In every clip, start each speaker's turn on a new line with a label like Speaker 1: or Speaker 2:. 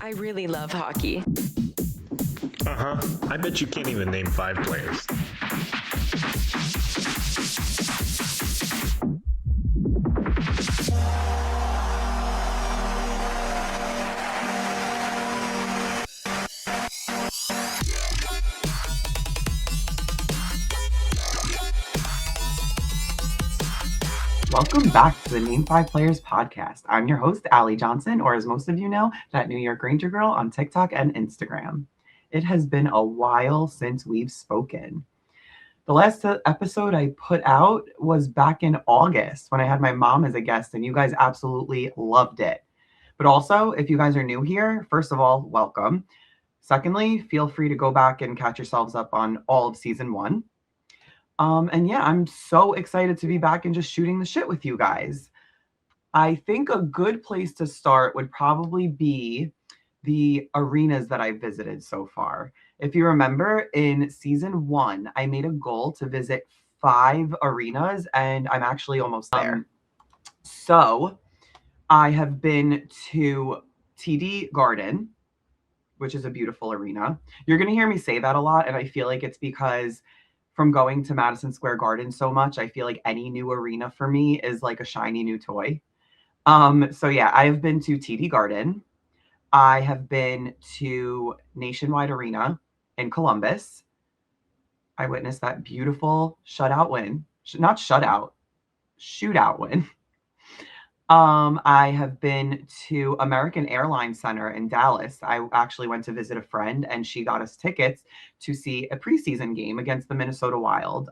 Speaker 1: I really love hockey.
Speaker 2: Uh-huh. I bet you can't even name 5 players.
Speaker 3: Welcome back to the Name 5 Players podcast. I'm your host, Allie Johnson, or as most of you know, ThatNYRangerGirl on TikTok and Instagram. It has been a while since we've spoken. The last episode I put out was back in August when I had my mom as a guest, and you guys absolutely loved it. But also, if you guys are new here, first of all, welcome. Secondly, feel free to go back and catch yourselves up on all of season 1. And yeah, I'm so excited to be back and just shooting the shit with you guys. I think a good place to start would probably be the arenas that I've visited so far. If you remember, in season 1, I made a goal to visit 5 arenas, and I'm actually almost there. So I have been to TD Garden, which is a beautiful arena. You're going to hear me say that a lot, and I feel like it's because from going to Madison Square Garden so much, I feel like any new arena for me is like a shiny new toy. So yeah, I have been to TD Garden. I have been to Nationwide Arena in Columbus. I witnessed that beautiful shootout win. I have been to American Airlines Center in Dallas. I actually went to visit a friend, and she got us tickets to see a preseason game against the Minnesota Wild.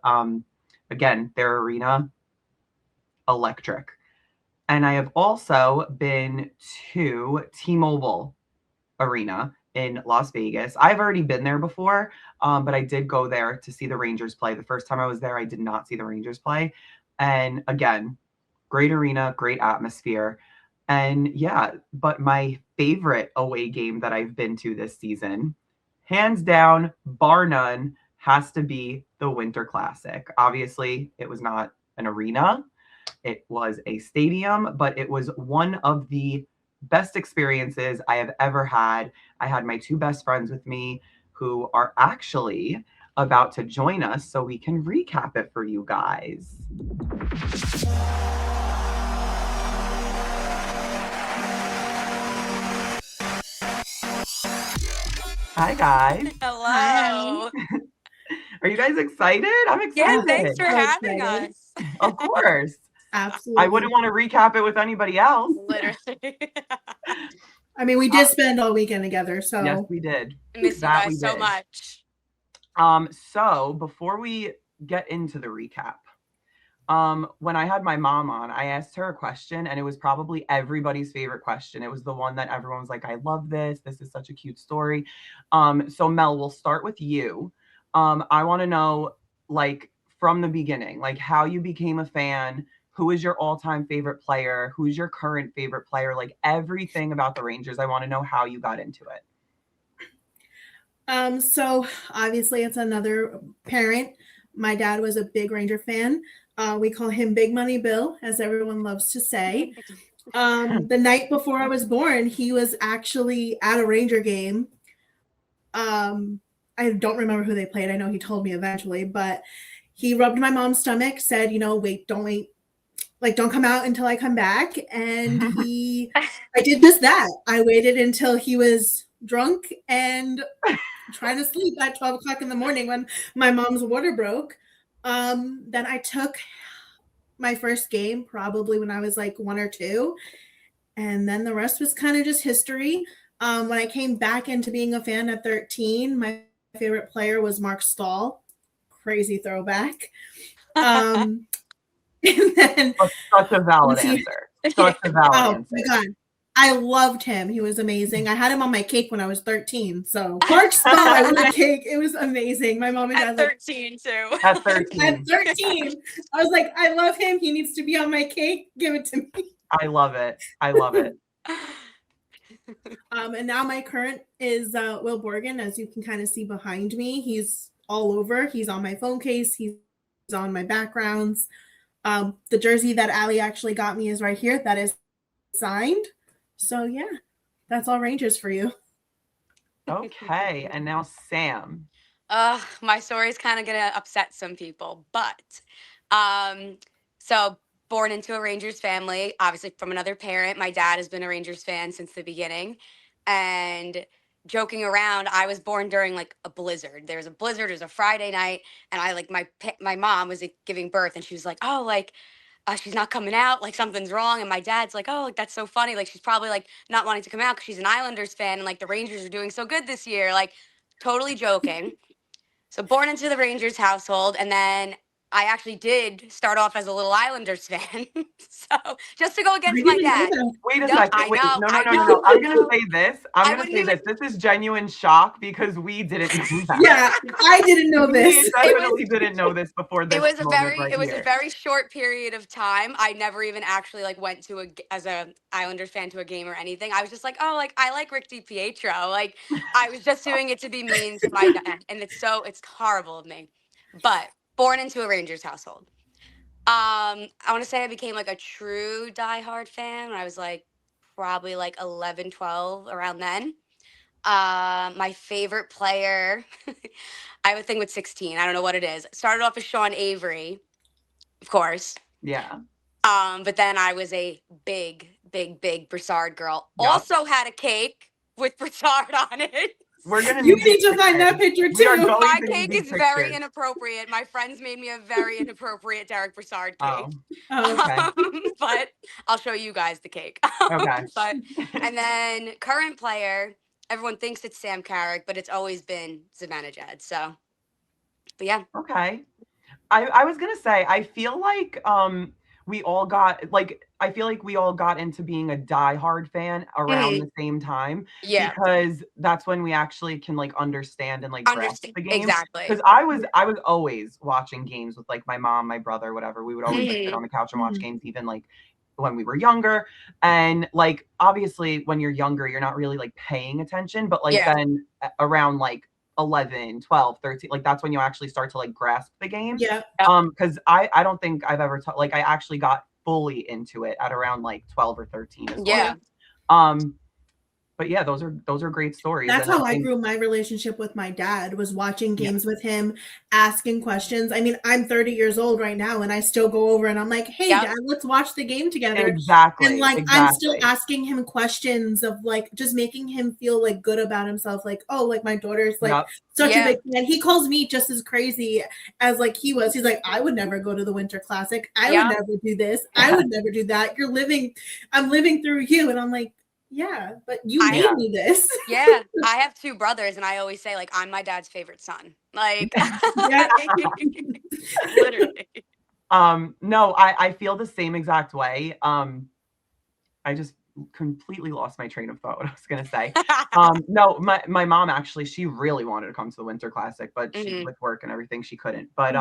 Speaker 3: Again, their arena, electric. And I have also been to T-Mobile Arena in Las Vegas. I've already been there before, but I did go there to see the Rangers play. The first time I was there, I did not see the Rangers play. And again, great arena, great atmosphere. And yeah, but my favorite away game that I've been to this season, hands down, bar none, has to be the Winter Classic. Obviously, it was not an arena. It was a stadium, but it was one of the best experiences I have ever had. I had my 2 best friends with me who are actually about to join us so we can recap it for you guys. Hi, guys.
Speaker 4: Hello.
Speaker 5: Hi.
Speaker 3: Are you guys excited? I'm excited.
Speaker 4: Yeah, thanks for
Speaker 5: So
Speaker 4: having
Speaker 5: excited.
Speaker 4: us.
Speaker 3: Of course.
Speaker 5: Absolutely.
Speaker 3: I wouldn't want to recap it with anybody else.
Speaker 4: Literally.
Speaker 5: I mean, we did spend all weekend together, so
Speaker 3: Yes, we did.
Speaker 4: I miss you
Speaker 3: That we
Speaker 4: guys so
Speaker 3: did.
Speaker 4: much.
Speaker 3: So before we get into the recap, when I had my mom on, I asked her a question, and it was probably everybody's favorite question. It was the one that everyone was like, I love this. This is such a cute story. So Mel, we'll start with you. I want to know, like, from the beginning, like how you became a fan, who is your all-time favorite player, who's your current favorite player, like everything about the Rangers. I want to know how you got into it.
Speaker 5: So obviously it's another parent. My dad was a big Ranger fan. We call him Big Money Bill, as everyone loves to say. The night before I was born, he was actually at a Ranger game. I don't remember who they played. I know he told me eventually, but he rubbed my mom's stomach, said, don't wait. Like, don't come out until I come back. And I did just that. I waited until he was drunk and trying to sleep at 12 o'clock in the morning when my mom's water broke. Then I took my first game probably when I was like 1 or 2. And then the rest was kind of just history. When I came back into being a fan at 13, my favorite player was Mark Stahl. Crazy throwback. And then,
Speaker 3: such a valid answer. Such a valid answer.
Speaker 5: My God. I loved him. He was amazing. I had him on my cake when I was 13. So Mark Stahl, I was a cake. It was amazing. My mom and dad
Speaker 4: At 13 too.
Speaker 3: At 13.
Speaker 5: At 13. I was like, I love him. He needs to be on my cake. Give it to me.
Speaker 3: I love it. I love it.
Speaker 5: And now my current is Will Borgen, as you can kind of see behind me. He's all over. He's on my phone case. He's on my backgrounds. The jersey that Allie actually got me is right here. That is signed. So yeah, that's all Rangers for you.
Speaker 3: Okay, and now Sam.
Speaker 1: My story is kind of gonna upset some people, but um, so born into a Rangers family, obviously from another parent. My dad has been a Rangers fan since the beginning, and joking around, I was born during like a blizzard. There was a blizzard. It was a Friday night, and I like my mom was like, giving birth, and she was like, "Oh, like." She's not coming out, like something's wrong. And my dad's like, oh, like, that's so funny. Like, she's probably like not wanting to come out because she's an Islanders fan and like the Rangers are doing so good this year. Like, totally joking. So born into the Rangers household, and then I actually did start off as a little Islanders fan. So just to go
Speaker 5: I
Speaker 1: against my
Speaker 5: didn't know
Speaker 1: dad.
Speaker 5: that.
Speaker 3: Wait a
Speaker 1: Yep,
Speaker 3: second.
Speaker 1: I
Speaker 3: Wait,
Speaker 1: know,
Speaker 3: no, no,
Speaker 1: I
Speaker 3: no, no,
Speaker 1: know,
Speaker 3: no. I'm
Speaker 1: I
Speaker 3: gonna
Speaker 1: know.
Speaker 3: say this. I'm
Speaker 1: I
Speaker 3: gonna
Speaker 1: wouldn't
Speaker 3: say
Speaker 1: even.
Speaker 3: this. This is genuine shock because we didn't know that.
Speaker 5: Yeah, I didn't know
Speaker 3: We
Speaker 5: this.
Speaker 3: definitely didn't know this before this moment right
Speaker 1: It was a
Speaker 3: here.
Speaker 1: very short period of time. I never even actually like went to as a Islanders fan to a game or anything. I was just like, oh, like I like Rick DiPietro. Like I was just doing it to be mean to my dad, and it's horrible of me. But born into a Rangers household. I want to say I became like a true diehard fan when I was like probably like 11, 12, around then. My favorite player, I have a thing with 16. I don't know what it is. Started off as Sean Avery, of course.
Speaker 3: Yeah.
Speaker 1: But then I was a big, big, big Broussard girl.
Speaker 3: Yup.
Speaker 1: Also had a cake with Broussard on it.
Speaker 3: We're gonna
Speaker 5: You
Speaker 3: need
Speaker 5: need to
Speaker 3: these
Speaker 5: find that
Speaker 3: pictures.
Speaker 5: picture
Speaker 3: We are
Speaker 5: too.
Speaker 3: going
Speaker 1: My
Speaker 3: to need
Speaker 1: cake
Speaker 3: these
Speaker 1: is very
Speaker 3: pictures.
Speaker 1: inappropriate. My friends made me a very inappropriate Derek Broussard cake.
Speaker 3: Oh, okay.
Speaker 1: But I'll show you guys the cake.
Speaker 3: Okay.
Speaker 1: But and then current player, everyone thinks it's Sam Carrick, but it's always been Zibanejad. So, but yeah.
Speaker 3: Okay. I was gonna say, I feel like we all got like I feel like we all got into being a diehard fan around the same time
Speaker 1: Yeah.
Speaker 3: because that's when we actually can like understand and like grasp the game.
Speaker 1: Exactly.
Speaker 3: Because I was always watching games with like my mom, my brother, whatever. We would always like, sit on the couch and watch games, even like when we were younger. And like obviously when you're younger, you're not really like paying attention, but like then around like 11, 12, 13, like that's when you actually start to like grasp the game.
Speaker 5: Yeah.
Speaker 3: Because I don't think I've ever like I actually got fully into it at around like 12 or 13 as well.
Speaker 1: Yeah.
Speaker 3: But yeah, those are great stories.
Speaker 5: That's
Speaker 3: and
Speaker 5: how I grew my relationship with my dad, was watching games
Speaker 3: Yeah.
Speaker 5: with him, asking questions. I mean, I'm 30 years old right now and I still go over and I'm like, hey,
Speaker 1: Yep.
Speaker 5: Dad, let's watch the game together.
Speaker 3: Exactly.
Speaker 5: And like,
Speaker 3: exactly.
Speaker 5: I'm still asking him questions of like, just making him feel like good about himself. Like, oh, like my daughter's like
Speaker 3: Yep.
Speaker 5: such
Speaker 1: Yeah.
Speaker 5: a big fan. He calls me just as crazy as like he was. He's like, I would never go to the Winter Classic. I
Speaker 1: Yeah.
Speaker 5: would never do this. I would never do that. I'm living through you. And I'm like, yeah, but you made me this.
Speaker 1: Yeah, I have two brothers, and I always say like I'm my dad's favorite son. Like, literally.
Speaker 3: No, I feel the same exact way. I just completely lost my train of thought. What I was gonna say. No, my mom actually, she really wanted to come to the Winter Classic, but she with work and everything, she couldn't. But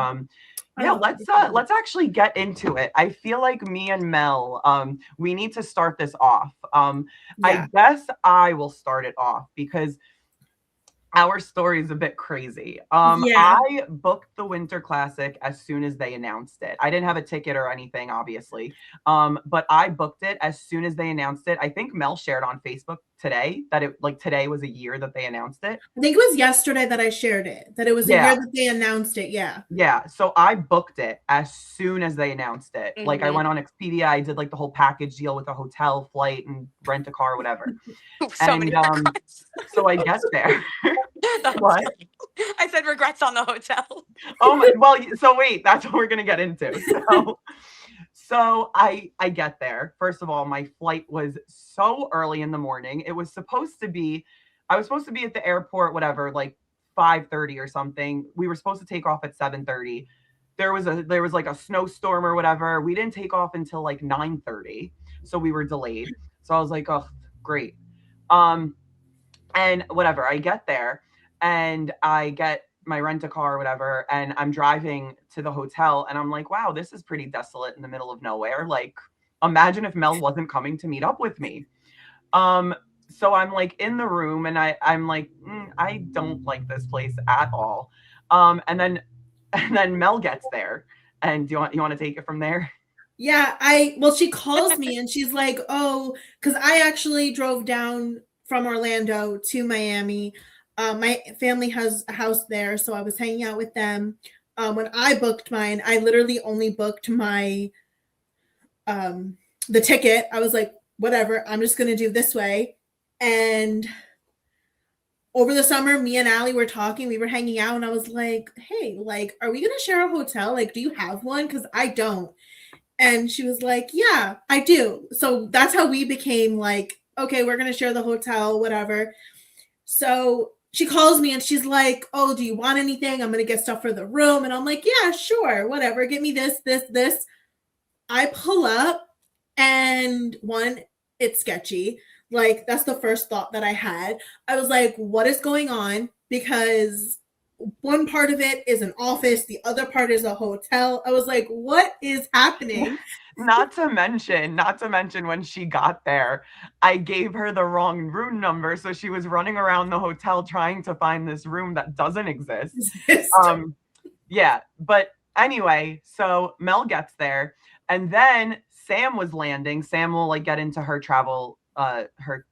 Speaker 3: yeah, let's actually get into it. I feel like me and Mel, we need to start this off. I guess I will start it off because our story is a bit crazy. I booked the Winter Classic as soon as they announced it. I didn't have a ticket or anything, obviously. But I booked it as soon as they announced it. I think Mel shared on Facebook today that today was a year that they announced it.
Speaker 5: I think it was yesterday that I shared it, that it was a year that they announced it. Yeah.
Speaker 3: Yeah. So I booked it as soon as they announced it. Like I went on Expedia, I did like the whole package deal with a hotel, flight, and rent a car, whatever. So I get there. What?
Speaker 1: I said regrets on the hotel.
Speaker 3: Oh my, well, so wait, that's what we're gonna get into. So I get there. First of all, my flight was so early in the morning. I was supposed to be at the airport, whatever, like 5:30 or something. We were supposed to take off at 7:30. There was like a snowstorm or whatever. We didn't take off until like 9:30. So we were delayed. So I was like, oh, great. And whatever, I get there and I get my rent-a-car or whatever, and I'm driving to the hotel and I'm like, wow, this is pretty desolate in the middle of nowhere. Like, imagine if Mel wasn't coming to meet up with me. So I'm like in the room and I'm like, I don't like this place at all. And then Mel gets there. And do you want to take it from there?
Speaker 5: Yeah, she calls me and she's like, oh, because I actually drove down from Orlando to Miami My family has a house there, so I was hanging out with them. When I booked mine, I literally only booked my the ticket. I was like, whatever, I'm just gonna do this way. And over the summer, me and Allie were talking, we were hanging out, and I was like, hey, like, are we gonna share a hotel? Like, do you have one? Because I don't. And she was like, yeah, I do. So that's how we became like, okay, we're gonna share the hotel, whatever. So she calls me and she's like, oh, do you want anything? I'm gonna get stuff for the room. And I'm like, yeah, sure, whatever. Give me this, this, this. I pull up and one, it's sketchy. Like, that's the first thought that I had. I was like, what is going on? Because one part of it is an office, the other part is a hotel. I was like, what is happening?
Speaker 3: Not to mention when she got there, I gave her the wrong room number. So she was running around the hotel trying to find this room that doesn't exist. Um, yeah, but anyway, so Mel gets there, and then Sam was landing. Sam will like get into her travel, her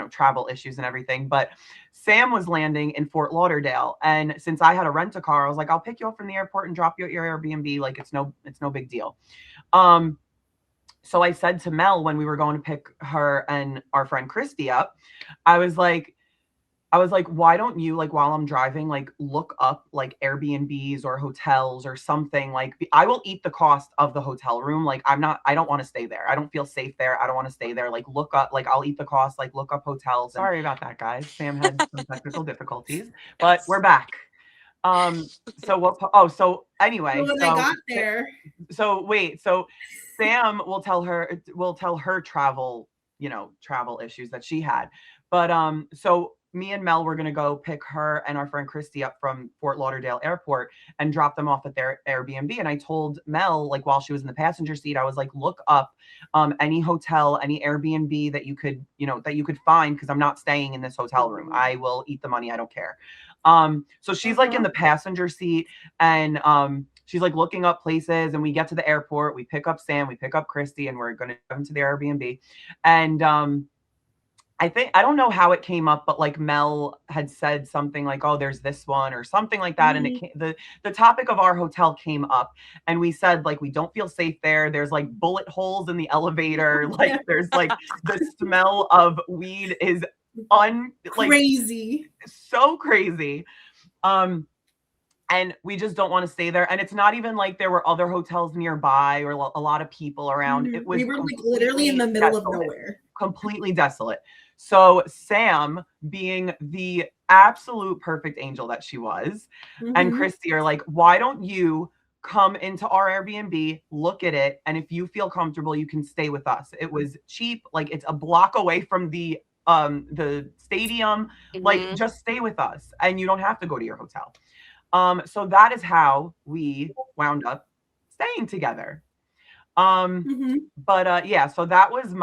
Speaker 3: travel issues and everything. But Sam was landing in Fort Lauderdale, and since I had a rent a car, I was like, I'll pick you up from the airport and drop you at your Airbnb. Like it's no big deal. Um, so I said to Mel when we were going to pick her and our friend Christy up, I was like, why don't you, like, while I'm driving, like, look up like Airbnbs or hotels or something? Like, I will eat the cost of the hotel room. Like, I don't want to stay there. I don't feel safe there. I don't want to stay there. Like, look up, like, I'll eat the cost, like, look up hotels. Sorry about that, guys. Sam had some technical difficulties, but we're back. So anyway,
Speaker 5: So when I got there,
Speaker 3: so Sam will tell her travel issues that she had. But so me and Mel were gonna go pick her and our friend Christy up from Fort Lauderdale Airport and drop them off at their Airbnb. And I told Mel, like, while she was in the passenger seat, I was like, look up any hotel, any Airbnb that you could find, because I'm not staying in this hotel room. I will eat the money, I don't care. So she's like in the passenger seat, and she's like looking up places, and we get to the airport, we pick up Sam, we pick up Christy, and we're gonna go into the Airbnb. And I don't know how it came up, but like Mel had said something like, oh, there's this one or something like that. And the topic of our hotel came up, and we said, like, we don't feel safe there. There's like bullet holes in the elevator. Like there's like the smell of weed is
Speaker 5: crazy.
Speaker 3: So crazy. And we just don't want to stay there. And it's not even like there were other hotels nearby or a lot of people around. It was
Speaker 5: we were like literally in the middle of nowhere.
Speaker 3: Completely desolate. So Sam, being the absolute perfect angel that she was, and Christy are like, why don't you come into our Airbnb, look at it, and if you feel comfortable, you can stay with us. It was cheap. Like, it's a block away from the stadium. Like, just stay with us and you don't have to go to your hotel. So that is how we wound up staying together. But yeah, so that was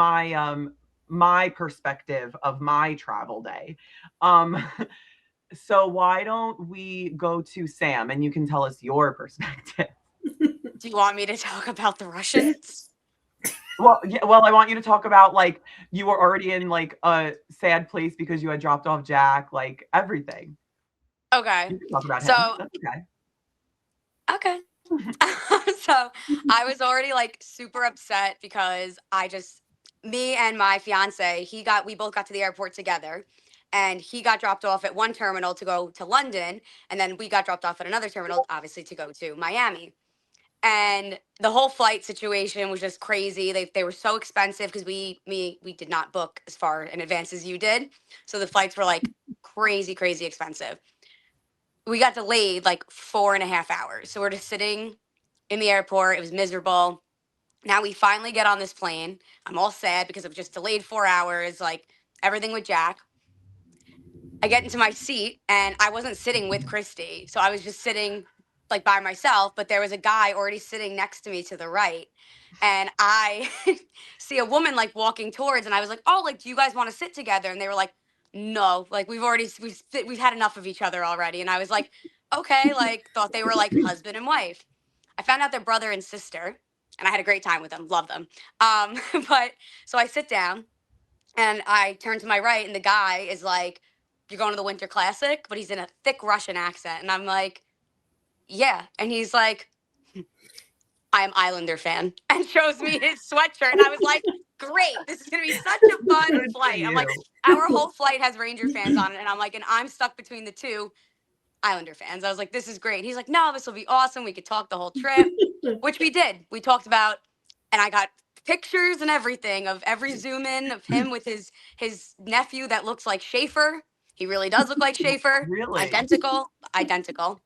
Speaker 3: my perspective of my travel day. So why don't we go to Sam, and you can tell us your perspective.
Speaker 1: Do you want me to talk about the Russians?
Speaker 3: Well, yeah, well, I want you to talk about, like, you were already in like a sad place because you had dropped off Jack, like everything.
Speaker 1: Okay.
Speaker 3: You can talk about him. That's okay.
Speaker 1: So I was already like super upset because me and my fiance, we both got to the airport together, and he got dropped off at one terminal to go to London, and then we got dropped off at another terminal, obviously, to go to Miami. And the whole flight situation was just crazy. They were so expensive because we did not book as far in advance as you did, so the flights were like crazy expensive. We got delayed like 4.5 hours, so we're just sitting in the airport. It was miserable. Now we finally get on this plane. I'm all sad because I've just delayed 4 hours, like everything with Jack. I get into my seat, and I wasn't sitting with Christy, so I was just sitting like by myself, but there was a guy already sitting next to me to the right, and I see a woman like walking towards, and I was like, oh, like, do you guys want to sit together? And they were like, no, like, we've had enough of each other already. And I was like, okay, like, thought they were like husband and wife. I found out they're brother and sister, and I had a great time with them, love them. But so I sit down, and I turn to my right, and the guy is like you're going to the Winter Classic? But he's in a thick Russian accent. And I'm like, yeah. And he's like, I'm Islander fan, and shows me his sweatshirt. And I was like, great, this is going to be such a fun
Speaker 3: Good for
Speaker 1: flight. I'm like,
Speaker 3: you.
Speaker 1: our whole flight has Ranger fans on it. And I'm like, and I'm stuck between the two Islander fans. I was like, this is great. He's like, no, this will be awesome. We could talk the whole trip, which we did. We talked about, and I got pictures and everything of every zoom in of him with his nephew that looks like Schaefer. He really does look like Schaefer.
Speaker 3: Really?
Speaker 1: Identical.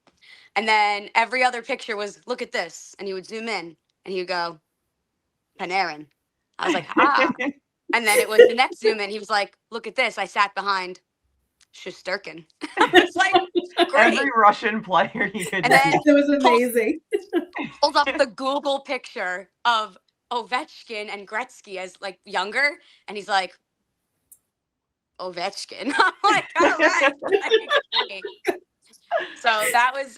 Speaker 1: And then every other picture was, look at this. And he would zoom in and he would go, Panarin. I was like, ah. And then it was the next zoom in. He was like, look at this. I sat behind Shesterkin. I was like, great.
Speaker 3: Every Russian player he could
Speaker 1: And then
Speaker 5: It was amazing.
Speaker 1: pulled up the Google picture of Ovechkin and Gretzky as like younger. And he's like, Ovechkin. I'm like, all right. So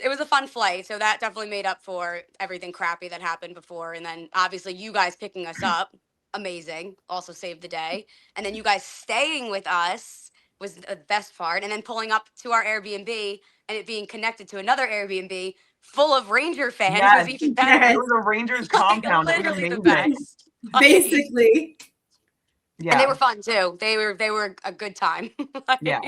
Speaker 1: it was a fun flight. So that definitely made up for everything crappy that happened before. And then obviously you guys picking us up, amazing. Also saved the day. And then you guys staying with us was the best part. And then pulling up to our Airbnb and it being connected to another Airbnb full of Ranger fans was even better.
Speaker 3: It was a Rangers compound. It was
Speaker 1: Literally the
Speaker 3: amazing.
Speaker 1: best.
Speaker 5: Basically.
Speaker 3: Yeah.
Speaker 1: And they were fun too. They were a good time.
Speaker 3: Yeah.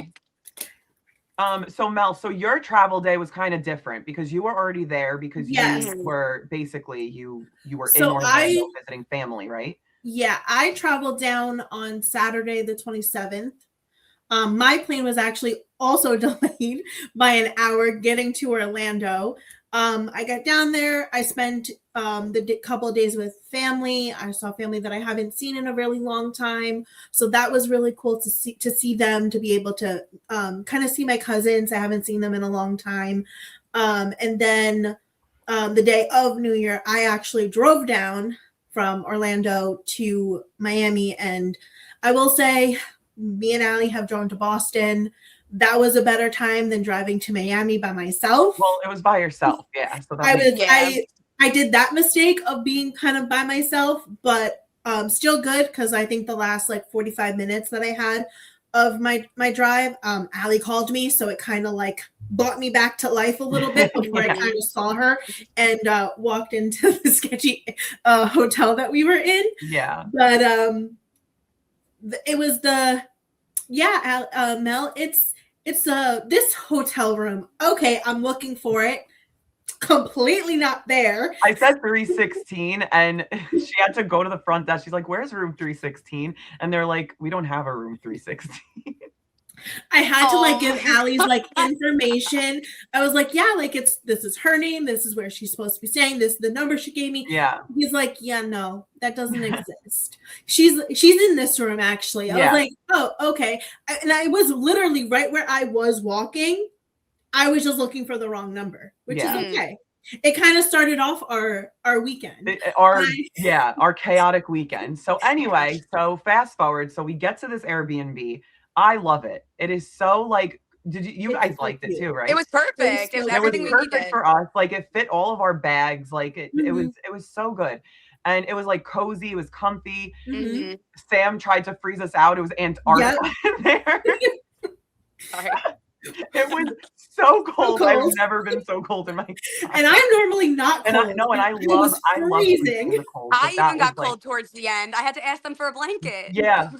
Speaker 3: So Mel, so your travel day was kind of different because you were already there because
Speaker 5: Yes.
Speaker 3: you were basically you were in
Speaker 5: So
Speaker 3: Orlando visiting family, right?
Speaker 5: Yeah, I traveled down on Saturday the 27th. My plane was actually also delayed by an hour getting to Orlando. I got down there. I spent the couple of days with family. I saw family that I haven't seen in a really long time, so that was really cool to see them, to be able to kind of see my cousins. I haven't seen them in a long time. And then the day of New Year, I actually drove down from Orlando to Miami, and I will say, me and Allie have drove to Boston. That was a better time than driving to Miami by myself.
Speaker 3: Well, it was by yourself, yeah. So that
Speaker 5: I did that mistake of being kind of by myself, but still good because I think the last like 45 minutes that I had of my drive, Allie called me, so it kind of like brought me back to life a little bit before I kind of saw her and walked into the sketchy hotel that we were in.
Speaker 3: Yeah.
Speaker 5: But it was Mel, it's this hotel room. Okay, I'm looking for it. Completely not there.
Speaker 3: I said 316 and she had to go to the front desk. She's like, where's room 316? And they're like, we don't have a room 316.
Speaker 5: I had to like give Allie's like information. I was like, yeah, like this is her name. This is where she's supposed to be staying. This is the number she gave me.
Speaker 3: Yeah.
Speaker 5: He's like, yeah, no, that doesn't exist. She's in this room actually. I was like, oh, okay. And I was literally right where I was walking. I was just looking for the wrong number, which is okay. It kind of started off our weekend.
Speaker 3: Our chaotic weekend. So anyway, so fast forward. So we get to this Airbnb. I love it. It is so like, you guys liked it too, right?
Speaker 1: It was perfect. It was everything we needed.
Speaker 3: Perfect for us. Like it fit all of our bags. Like it was so good. And it was like cozy. It was comfy.
Speaker 1: Mm-hmm.
Speaker 3: Sam tried to freeze us out. It was Antarctica in there.
Speaker 1: Sorry.
Speaker 3: It was so cold. I've never been so cold in my life.
Speaker 5: And I'm normally not cold.
Speaker 3: And I love freezing. The cold,
Speaker 1: I even got cold towards the end. I had to ask them for a blanket.
Speaker 3: Yeah.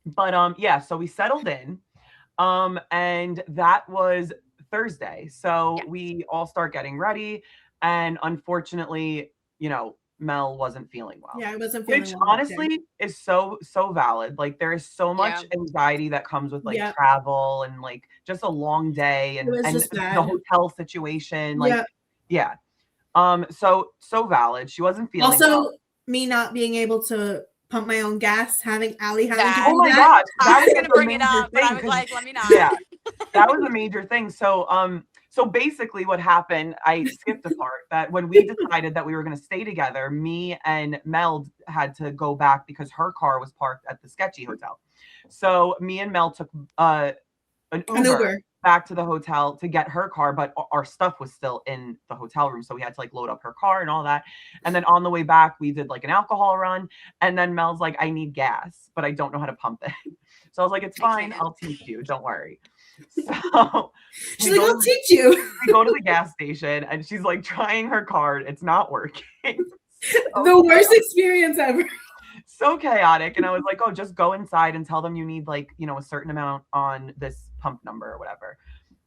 Speaker 3: But so we settled in. And that was Thursday. So we all start getting ready. And unfortunately, Mel wasn't feeling well.
Speaker 5: Yeah, I wasn't feeling
Speaker 3: well. Which
Speaker 5: well,
Speaker 3: honestly is so valid. Like there is so much anxiety that comes with like travel and like just a long day and the hotel situation. Like so valid. She wasn't feeling well.
Speaker 5: Me not being able to pump my own gas, having Allie having to
Speaker 3: do that. God.
Speaker 1: I was gonna bring it up, but I was like, let me not.
Speaker 3: Yeah, that was a major thing. So basically what happened, I skipped a part that when we decided that we were going to stay together, me and Mel had to go back because her car was parked at the sketchy hotel. So me and Mel took an Uber back to the hotel to get her car, but our stuff was still in the hotel room, so we had to like load up her car and all that. And then on the way back, we did like an alcohol run, and then Mel's like, I need gas, but I don't know how to pump it. So I was like, it's fine, I'll teach you, don't worry. So
Speaker 5: she's like, I'll teach you.
Speaker 3: We go to the gas station, and she's like trying her card, it's not working.
Speaker 5: The worst experience ever.
Speaker 3: So chaotic. And I was like, oh, just go inside and tell them you need like, you know, a certain amount on this pump number or whatever.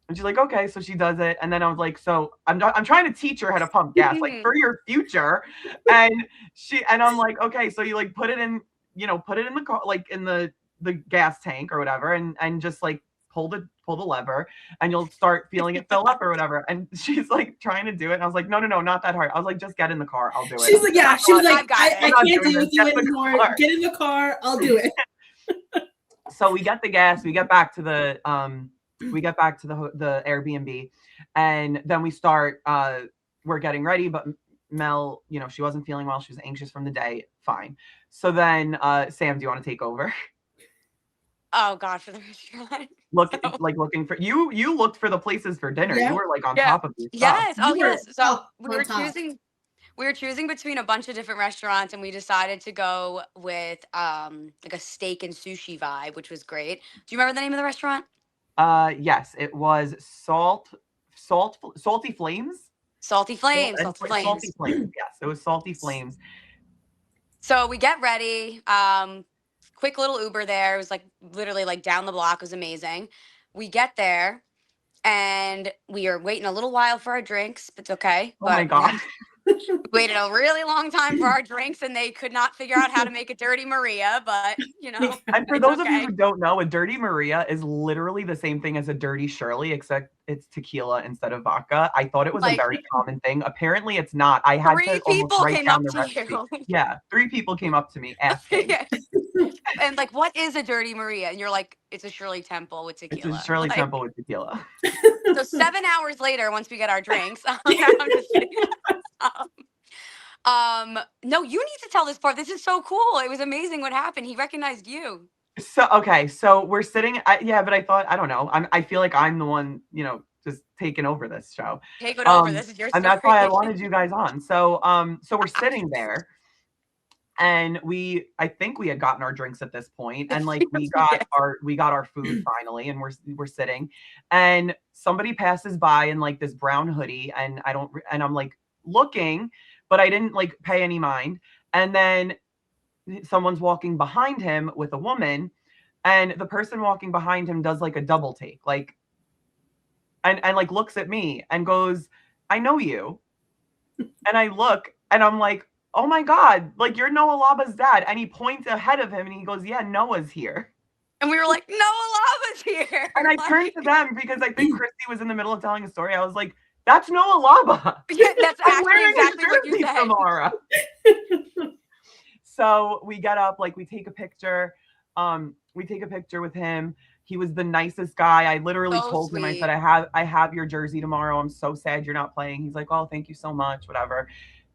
Speaker 3: And she's like, okay. So she does it. And then I was like, so I'm trying to teach her how to pump gas, like for your future. And I'm like, okay, so you like put it in, you know, put it in the car, like in the gas tank or whatever. And just like pull the lever, and you'll start feeling it fill up or whatever. And she's like trying to do it. And I was like, no, not that hard. I was like, just get in the car. I'll do it.
Speaker 5: She's like, yeah. She was like, I can't do with you anymore.
Speaker 3: Car.
Speaker 5: Get in the car. I'll do it.
Speaker 3: So we get the gas. We get back to the the Airbnb, and then we start. We're getting ready, but Mel, you know, she wasn't feeling well. She was anxious from the day. Fine. So then, Sam, do you want to take over?
Speaker 1: Oh God, for the restaurant.
Speaker 3: Looking for you looked for the places for dinner. Yeah. You were like on top of your stuff.
Speaker 1: Yes. Oh yes. So we were choosing between a bunch of different restaurants, and we decided to go with like a steak and sushi vibe, which was great. Do you remember the name of the restaurant?
Speaker 3: Yes, it was Salty Flames.
Speaker 1: Salty Flames.
Speaker 3: Salty Flames. Yes, it was Salty Flames.
Speaker 1: So we get ready. Quick little Uber there. It was like literally like down the block. It was amazing. We get there, and we are waiting a little while for our drinks. It's okay.
Speaker 3: Oh my God.
Speaker 1: We waited a really long time for our drinks, and they could not figure out how to make a Dirty Maria, but you know.
Speaker 3: And for those of you who don't know, a Dirty Maria is literally the same thing as a Dirty Shirley, except it's tequila instead of vodka. I thought it was a very common thing. Apparently it's not. I had to almost write down the recipe. Yeah, 3 people came up to me asking.
Speaker 1: And like, what is a Dirty Maria? And you're like, it's a Shirley Temple with tequila.
Speaker 3: It's a Shirley Temple with tequila.
Speaker 1: So 7 hours later, once we get our drinks, I'm just kidding. No, you need to tell this part. This is so cool. It was amazing what happened. He recognized you.
Speaker 3: So, okay. So we're sitting, but I thought, I don't know. I feel like I'm the one, you know, just taking over this show.
Speaker 1: Take it over. This is your story.
Speaker 3: And that's why I wanted you guys on. So, so we're sitting there, and I think we had gotten our drinks at this point, and like we got our food finally, and we're sitting, and somebody passes by in like this brown hoodie, and I'm like looking, but I didn't like pay any mind. And then someone's walking behind him with a woman, and the person walking behind him does like a double take, like, and like looks at me and goes, I know you. And I look, and I'm like, oh my God, like you're Noah Laba's dad. And he points ahead of him and he goes, yeah, Noah's here.
Speaker 1: And we were like, Noah Laba's here.
Speaker 3: And I turned to them because I think Christy was in the middle of telling a story. I was like, that's Noah Laba.
Speaker 1: Yeah, that's actually exactly what you said.
Speaker 3: Tomorrow. So we get up, like we take a picture. We take a picture with him. He was the nicest guy. I literally told him, I said, I have your jersey tomorrow. I'm so sad you're not playing. He's like, oh, thank you so much, whatever.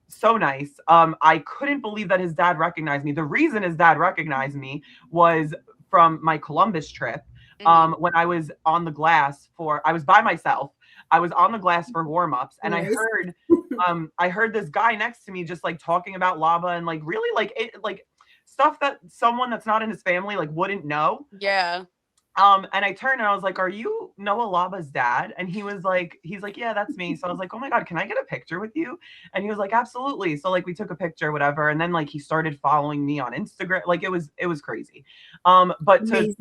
Speaker 3: So nice. I couldn't believe that his dad recognized me. The reason his dad recognized me was from my Columbus trip. When I was on the glass I was by myself. I was on the glass for warm-ups, and I heard this guy next to me just like talking about Laba and like really like stuff that someone that's not in his family like wouldn't know.
Speaker 1: Yeah.
Speaker 3: And I turned and I was like, are you Noah Laba's dad? And he's like, yeah, that's me. So I was like, oh my God, can I get a picture with you? And he was like, absolutely. So like we took a picture, whatever. And then like he started following me on Instagram. Like it was crazy. But to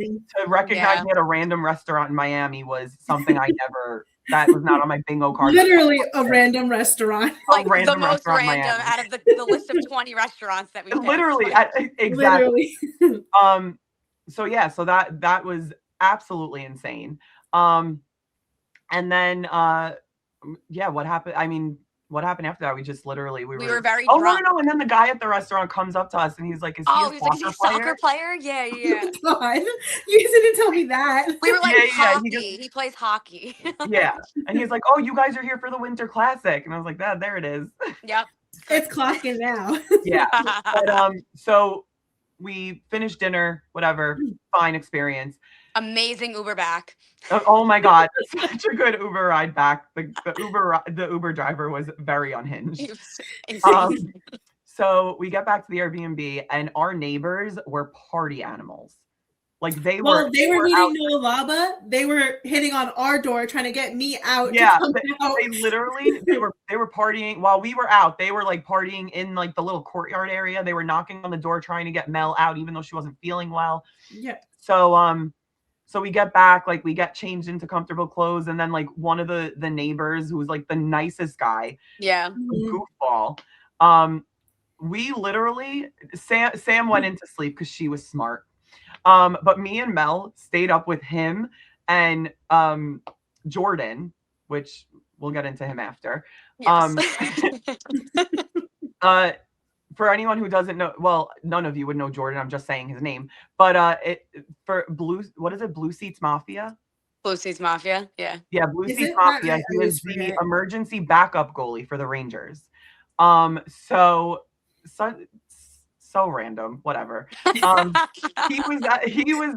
Speaker 3: recognize me at a random restaurant in Miami was something that was not on my bingo card.
Speaker 5: Literally a random restaurant.
Speaker 1: Like the most random out of the list of 20 restaurants that we picked.
Speaker 3: Literally, exactly.
Speaker 5: Literally.
Speaker 3: So yeah, so that was absolutely insane. And then what happened? I mean, what happened after that? We just literally we were
Speaker 1: very drunk.
Speaker 3: No. And then the guy at the restaurant comes up to us and he's like, is he a
Speaker 1: soccer player? Yeah.
Speaker 5: God, you didn't tell me that.
Speaker 1: We were like, hockey. He plays hockey.
Speaker 3: Yeah. And he's like, oh, you guys are here for the Winter Classic. And I was like, there it is.
Speaker 1: Yep.
Speaker 5: It's clocking now.
Speaker 3: Yeah. But so we finished dinner, whatever, fine experience.
Speaker 1: Amazing Uber back.
Speaker 3: Oh my God, such a good Uber ride back. The Uber driver was very unhinged.
Speaker 1: It was insane.
Speaker 3: So we get back to the Airbnb, and our neighbors were party animals. Like they
Speaker 5: Well,
Speaker 3: were
Speaker 5: they were
Speaker 3: out.
Speaker 5: hitting no lava. They were hitting on our door trying to get me out.
Speaker 3: Yeah,
Speaker 5: to come out.
Speaker 3: they literally they were partying while we were out. They were like partying in like the little courtyard area. They were knocking on the door trying to get Mel out, even though she wasn't feeling well.
Speaker 5: Yeah.
Speaker 3: So we get back, like we get changed into comfortable clothes, and then like one of the neighbors, who was like the nicest guy,
Speaker 1: Yeah.
Speaker 3: goofball, we literally Sam went into sleep because she was smart. But me and Mel stayed up with him and Jordan, which we'll get into him after.
Speaker 1: Yes.
Speaker 3: For anyone who doesn't know, well, none of you would know Jordan. I'm just saying his name. But Blue Seats Mafia?
Speaker 1: Blue Seats Mafia. Yeah.
Speaker 3: Yeah, Blue
Speaker 5: Is
Speaker 3: Seats
Speaker 5: it? I
Speaker 3: Mafia. He
Speaker 5: always
Speaker 3: was the
Speaker 5: forget.
Speaker 3: emergency backup goalie for the Rangers. So random, whatever. He was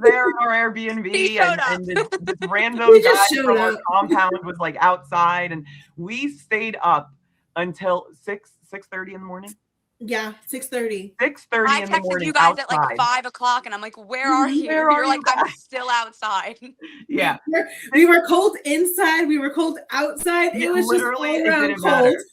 Speaker 3: there in our Airbnb,
Speaker 1: He showed up.
Speaker 3: and this random
Speaker 5: He just
Speaker 3: guy
Speaker 5: showed
Speaker 3: from our
Speaker 5: up.
Speaker 3: compound was like outside, and we stayed up until 6:30 in the morning.
Speaker 5: Yeah, 6:30.
Speaker 3: 6:30
Speaker 1: I
Speaker 3: in the
Speaker 1: texted
Speaker 3: morning
Speaker 1: you guys at
Speaker 3: outside.
Speaker 1: like 5 o'clock, and I'm like, "Where are you?"
Speaker 3: Where are
Speaker 1: You're like,
Speaker 3: you
Speaker 1: "I'm
Speaker 3: guys?"
Speaker 1: still outside."
Speaker 3: Yeah,
Speaker 5: We were cold inside. We were cold outside.
Speaker 3: Yeah,
Speaker 5: It was just
Speaker 3: literally,
Speaker 5: all
Speaker 3: it
Speaker 5: around
Speaker 3: didn't
Speaker 5: cold.
Speaker 3: matter.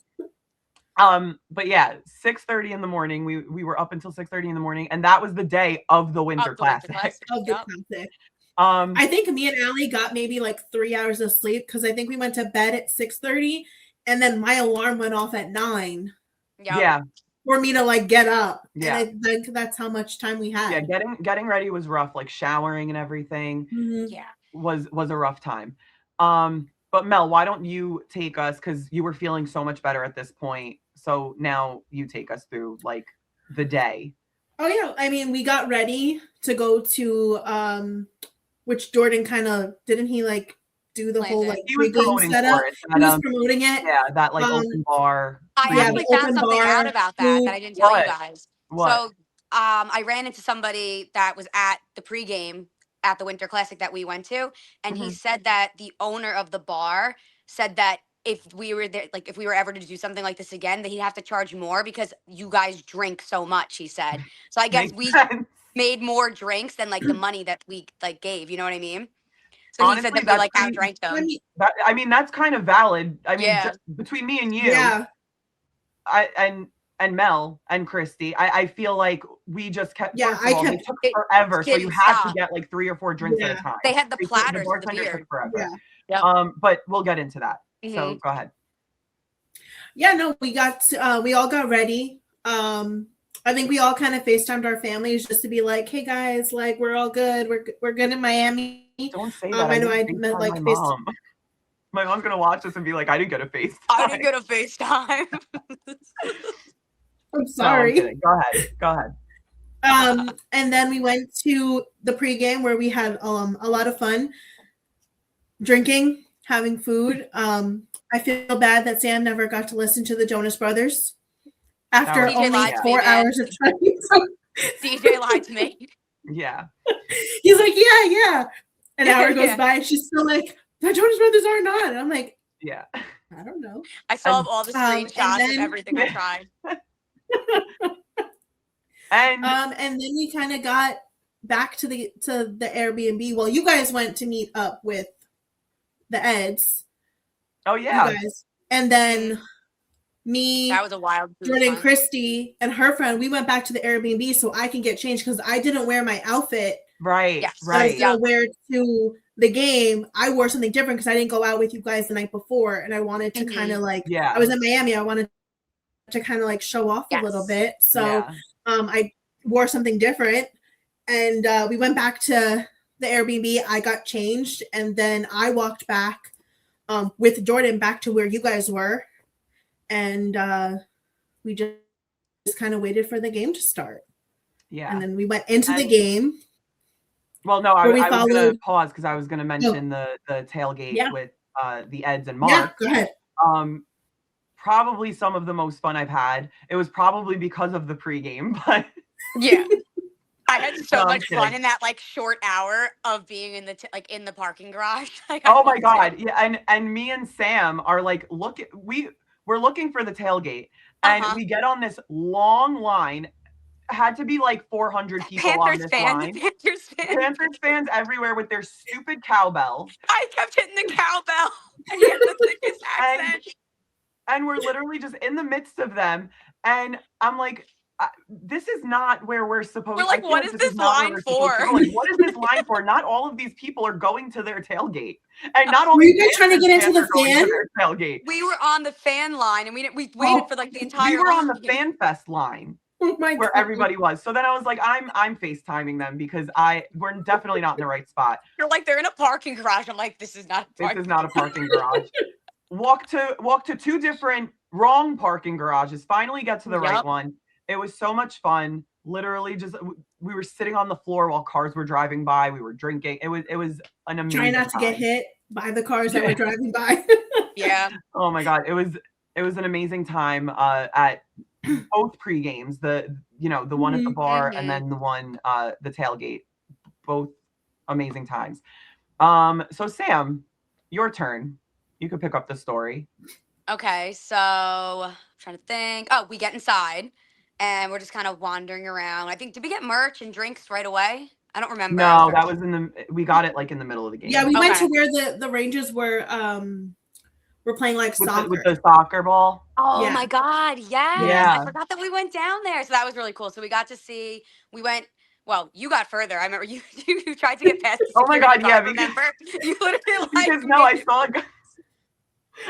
Speaker 3: But yeah, 6:30 in the morning. We were up until 6:30 in the morning, and that was the day of the Winter
Speaker 1: Of the Winter
Speaker 3: Classic.
Speaker 1: Classic.
Speaker 5: Of the
Speaker 1: Yep.
Speaker 5: classic.
Speaker 3: Um,
Speaker 5: I think me and Allie got maybe like 3 hours of sleep because I think we went to bed at 6:30, and then my alarm went off at 9
Speaker 1: Yep.
Speaker 3: yeah,
Speaker 5: for me to like get up.
Speaker 3: Yeah.
Speaker 5: And I think that's how much time we had.
Speaker 3: yeah. Getting ready was rough. Like showering and everything
Speaker 5: Mhm.
Speaker 1: Yeah.
Speaker 3: was a rough time. But Mel, why don't you take us, because you were feeling so much better at this point. So now you take us through like the day.
Speaker 5: Oh yeah, I mean, we got ready to go to which Jordan kind of didn't he like do the
Speaker 1: Planned
Speaker 5: whole
Speaker 1: it.
Speaker 5: like
Speaker 3: He was
Speaker 5: pregame
Speaker 3: promoting
Speaker 5: setup?
Speaker 3: for it.
Speaker 5: He was
Speaker 3: That,
Speaker 5: promoting it.
Speaker 3: yeah, that like
Speaker 5: Um,
Speaker 3: open bar.
Speaker 1: I
Speaker 5: Yeah,
Speaker 1: actually
Speaker 5: the
Speaker 1: found
Speaker 5: open
Speaker 1: something out
Speaker 5: bar,
Speaker 1: about that
Speaker 5: food.
Speaker 1: I didn't tell you
Speaker 3: What?
Speaker 1: guys.
Speaker 3: What?
Speaker 1: So, I ran into somebody that was at the pregame at the Winter Classic that we went to, and he
Speaker 3: Mhm.
Speaker 1: said that the owner of the bar said that if we were there, like if we were ever to do something like this again, that he'd have to charge more because you guys drink so much. He said. So I guess
Speaker 3: Makes
Speaker 1: we
Speaker 3: sense.
Speaker 1: made more drinks than like the money that we like gave. You know what I mean? So he said
Speaker 3: Honestly,
Speaker 1: that we
Speaker 3: that's
Speaker 1: like
Speaker 3: pretty-
Speaker 1: outdrank them.
Speaker 3: I mean, that's kind of valid. I mean,
Speaker 1: Yeah.
Speaker 3: just between me and you,
Speaker 5: Yeah,
Speaker 3: and Mel and Christy, I feel like we just kept.
Speaker 5: Yeah,
Speaker 3: first of
Speaker 5: I
Speaker 3: all, they
Speaker 5: kept-
Speaker 3: took
Speaker 1: it
Speaker 3: forever, so you
Speaker 1: didn't
Speaker 3: had to
Speaker 1: stop.
Speaker 3: get like 3 or 4 drinks at a
Speaker 5: Yeah.
Speaker 3: time.
Speaker 1: They had the
Speaker 3: The
Speaker 1: platters of the
Speaker 3: bartender
Speaker 1: beer.
Speaker 3: took forever.
Speaker 5: yeah.
Speaker 1: Yep.
Speaker 3: But we'll get into that. So
Speaker 1: Mhm.
Speaker 3: go ahead.
Speaker 5: Yeah, no, we all got ready. I think we all kind of FaceTimed our families just to be like, hey guys, like we're all good. We're good in Miami.
Speaker 3: Don't say that.
Speaker 5: I know
Speaker 3: didn't
Speaker 5: I meant
Speaker 3: FaceTime
Speaker 5: like
Speaker 3: my
Speaker 5: face.
Speaker 3: mom. My mom's gonna watch this and be like, I didn't get a FaceTime.
Speaker 1: I didn't get a FaceTime.
Speaker 5: I'm
Speaker 3: No, I'm
Speaker 5: sorry.
Speaker 3: kidding. Go ahead.
Speaker 5: And then we went to the pregame where we had a lot of fun drinking, having food. I feel bad that Sam never got to listen to the Jonas Brothers after
Speaker 3: DJ
Speaker 5: only
Speaker 1: lied to me,
Speaker 5: 4
Speaker 1: man.
Speaker 5: hours of trying. So
Speaker 1: DJ lied to me.
Speaker 3: Yeah.
Speaker 5: he's like, yeah. An hour goes
Speaker 1: Yeah.
Speaker 5: by, and she's still like, the Jonas Brothers aren't on. And I'm like,
Speaker 3: Yeah.
Speaker 5: I don't know.
Speaker 1: I still have all the
Speaker 5: and
Speaker 1: screenshots
Speaker 5: then-
Speaker 1: of everything I tried.
Speaker 3: And
Speaker 5: And then we kind of got back to the Airbnb. Well, you guys went to meet up with the Eds.
Speaker 3: oh yeah.
Speaker 5: You guys. And then me,
Speaker 1: That was a wild.
Speaker 5: Jordan, Christy, and her friend, we went back to the Airbnb so I can get changed because I didn't wear my outfit
Speaker 3: Right.
Speaker 1: Yes.
Speaker 5: that I was
Speaker 3: Right.
Speaker 5: gonna wear to the game. I wore something different because I didn't go out with you guys the night before, and I wanted to
Speaker 1: Mhm.
Speaker 5: kind of like.
Speaker 3: Yeah.
Speaker 5: I was in Miami. I wanted to kind of like show off a little
Speaker 1: Yes.
Speaker 5: bit, so
Speaker 3: Yeah.
Speaker 5: I wore something different, and we went back to the Airbnb. I got changed, and then I walked back with Jordan back to where you guys were, and we just kind of waited for the game to start.
Speaker 3: Yeah.
Speaker 5: And then we went into the
Speaker 3: And-
Speaker 5: game.
Speaker 3: Well, no, I
Speaker 5: where we
Speaker 3: was going to
Speaker 5: followed-
Speaker 3: pause because I was going to mention the tailgate
Speaker 5: Yeah.
Speaker 3: with the Eds and
Speaker 5: Yeah,
Speaker 3: Mark.
Speaker 5: go ahead.
Speaker 3: Probably some of the most fun I've had. It was probably because of the pregame, but
Speaker 1: Yeah. I had so
Speaker 3: No, I'm
Speaker 1: much fun
Speaker 3: kidding.
Speaker 1: in that like short hour of being in the like in the parking garage. Like, I
Speaker 3: Oh my
Speaker 1: loved
Speaker 3: God.
Speaker 1: it.
Speaker 3: Yeah. And me and Sam are like, we're looking for the tailgate, and
Speaker 1: Uh-huh.
Speaker 3: we get on this long line. Had to be like 400 people on
Speaker 1: Panthers
Speaker 3: this
Speaker 1: fans,
Speaker 3: line.
Speaker 1: Panthers fans.
Speaker 3: Panthers fans everywhere with their stupid cowbells.
Speaker 1: I kept hitting the cowbell, and he had the thickest
Speaker 3: And
Speaker 1: accent.
Speaker 3: and we're literally just in the midst of them. And I'm like, this is not where we're supposed.
Speaker 1: We're like,
Speaker 3: I feel
Speaker 1: what
Speaker 3: like
Speaker 1: is
Speaker 3: this is
Speaker 1: this
Speaker 3: not where
Speaker 1: line
Speaker 3: we're supposed to
Speaker 1: for?
Speaker 3: go. Like, what is this line for? Not all of these people are going to their tailgate, and not all
Speaker 5: Were
Speaker 3: these
Speaker 5: you guys trying to
Speaker 3: Panthers
Speaker 5: get into
Speaker 3: fans
Speaker 5: the
Speaker 3: are going
Speaker 5: fan?
Speaker 3: to their tailgate.
Speaker 1: We were on the fan line, and we waited for like the entire
Speaker 3: We were on the
Speaker 1: line.
Speaker 3: Fan Fest line
Speaker 5: Oh my
Speaker 3: where
Speaker 5: God.
Speaker 3: everybody was. So then I was like, I'm FaceTiming them because we're definitely not in the right spot.
Speaker 1: You're like, they're in a parking garage. I'm like, this is not a
Speaker 3: This
Speaker 1: parking
Speaker 3: is not a parking garage. Walk to two different wrong parking garages. Finally get to the right
Speaker 1: Yup.
Speaker 3: one. It was so much fun. Literally, just we were sitting on the floor while cars were driving by. We were drinking. It was an amazing.
Speaker 5: Try not to get
Speaker 3: time.
Speaker 5: hit by the cars that were driving by.
Speaker 1: Yeah.
Speaker 3: Oh my God, it was an amazing time at both pre-games. The one at the bar and then the one the tailgate. Both amazing times. So Sam, your turn. You could pick up the story.
Speaker 1: Okay, so I'm trying to think. Oh, we get inside, and we're just kind of wandering around. I think, did we get merch and drinks right away? I don't remember.
Speaker 3: No, that was we got it like in the middle of the game.
Speaker 5: Yeah, we went
Speaker 1: Okay.
Speaker 5: to where the Rangers were playing like soccer.
Speaker 3: with the soccer ball.
Speaker 1: Oh
Speaker 5: Yeah.
Speaker 1: my God, yes.
Speaker 3: Yeah.
Speaker 1: I forgot that we went down there. So that was really cool. So we got to see, well, you got further. I remember you tried to get past the
Speaker 3: Oh my
Speaker 1: security
Speaker 3: God, yeah,
Speaker 1: guard, remember? You literally
Speaker 3: Because no, I saw it.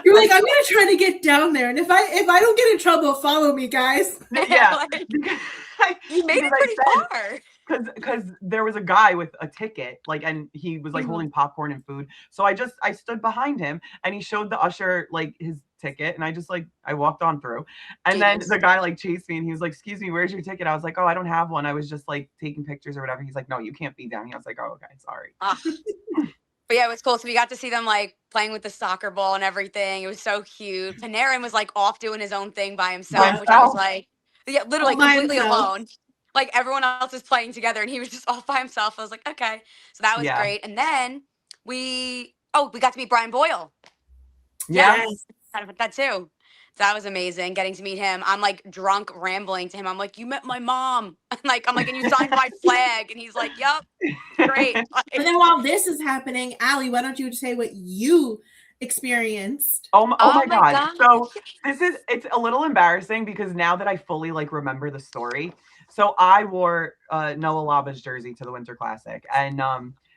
Speaker 5: You're like, I'm gonna try to get down there, and if I don't get in trouble, follow me, guys.
Speaker 3: Yeah,
Speaker 1: like,
Speaker 3: because
Speaker 1: you made it pretty far.
Speaker 3: Because there was a guy with a ticket, like, and he was like holding popcorn and food. So I stood behind him, and he showed the usher like his ticket, and I walked on through, and then the guy like chased me, and he was like, "Excuse me, where's your ticket?" I was like, "Oh, I don't have one. I was just like taking pictures or whatever." He's like, "No, you can't be down here." I was like, "Oh, okay, sorry."
Speaker 1: But yeah, it was cool. So we got to see them like playing with the soccer ball and everything. It was so cute. Panarin was like off doing his own thing by himself, which I was like, yeah, literally
Speaker 5: All by
Speaker 1: completely
Speaker 5: himself.
Speaker 1: alone. Like everyone else is playing together, and he was just off by himself. I was like, okay. So that was
Speaker 3: Yeah.
Speaker 1: great. And then we got to meet Brian Boyle.
Speaker 3: Yes.
Speaker 1: Kind of that too. So that was amazing getting to meet him. I'm like drunk rambling to him. I'm like, you met my mom. I'm like, and you signed my flag. And he's like, yup, great.
Speaker 5: But then while this is happening, Allie, why don't you say what you experienced?
Speaker 3: Oh my
Speaker 1: my
Speaker 3: God.
Speaker 1: God.
Speaker 3: So it's a little embarrassing because now that I fully like remember the story. So I wore Noah Laba's jersey to the Winter Classic, and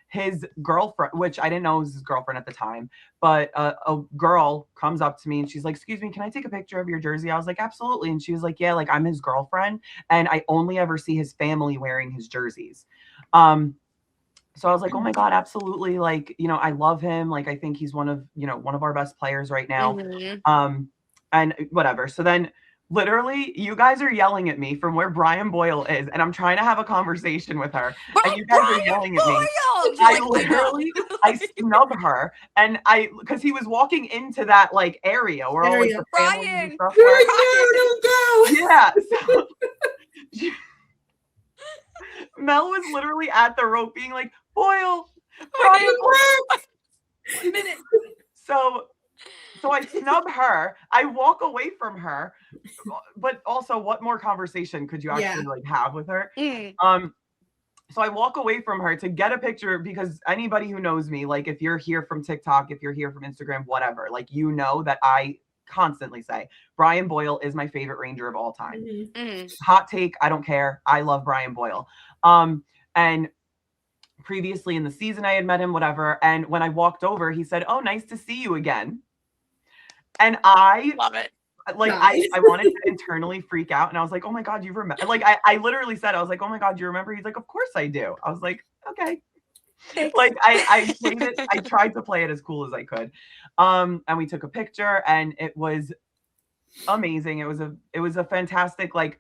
Speaker 3: his girlfriend, which I didn't know was his girlfriend at the time, but a girl comes up to me and she's like, "Excuse me, can I take a picture of your jersey?" I was like, "Absolutely." And she was like, "Yeah, like I'm his girlfriend, and I only ever see his family wearing his jerseys." So I was like, "Oh my God, absolutely. Like, I love him. Like, I think he's one of our best players right now." And whatever. So then literally you guys are yelling at me from where Brian Boyle is, and I'm trying to have a conversation with her. And you guys are yelling at me. I snub her, and because he was walking into that like area where all like, the families and stuff were.
Speaker 5: Don't go.
Speaker 3: Yeah. So, Mel was literally at the rope being like, "Boyle, Brian Boyle."
Speaker 1: 1 minute.
Speaker 3: So I snub her. I walk away from her, but also, what more conversation could you actually like have with her? So I walk away from her to get a picture because anybody who knows me, like if you're here from TikTok, if you're here from Instagram, whatever, like that I constantly say Brian Boyle is my favorite Ranger of all time. Hot take, I don't care. I love Brian Boyle. And previously in the season I had met him, whatever. And when I walked over, he said, "Oh, nice to see you again." And I
Speaker 1: love it.
Speaker 3: Like, nice. I wanted to internally freak out, and I was like, "Oh my God, you remember?" Like, I literally said, I was like, "Oh my God, you remember?" He's like, "Of course I do." I was like, "Okay."
Speaker 1: Thanks.
Speaker 3: Like, I played it. I tried to play it as cool as I could. And we took a picture, and it was amazing. It was a fantastic, like,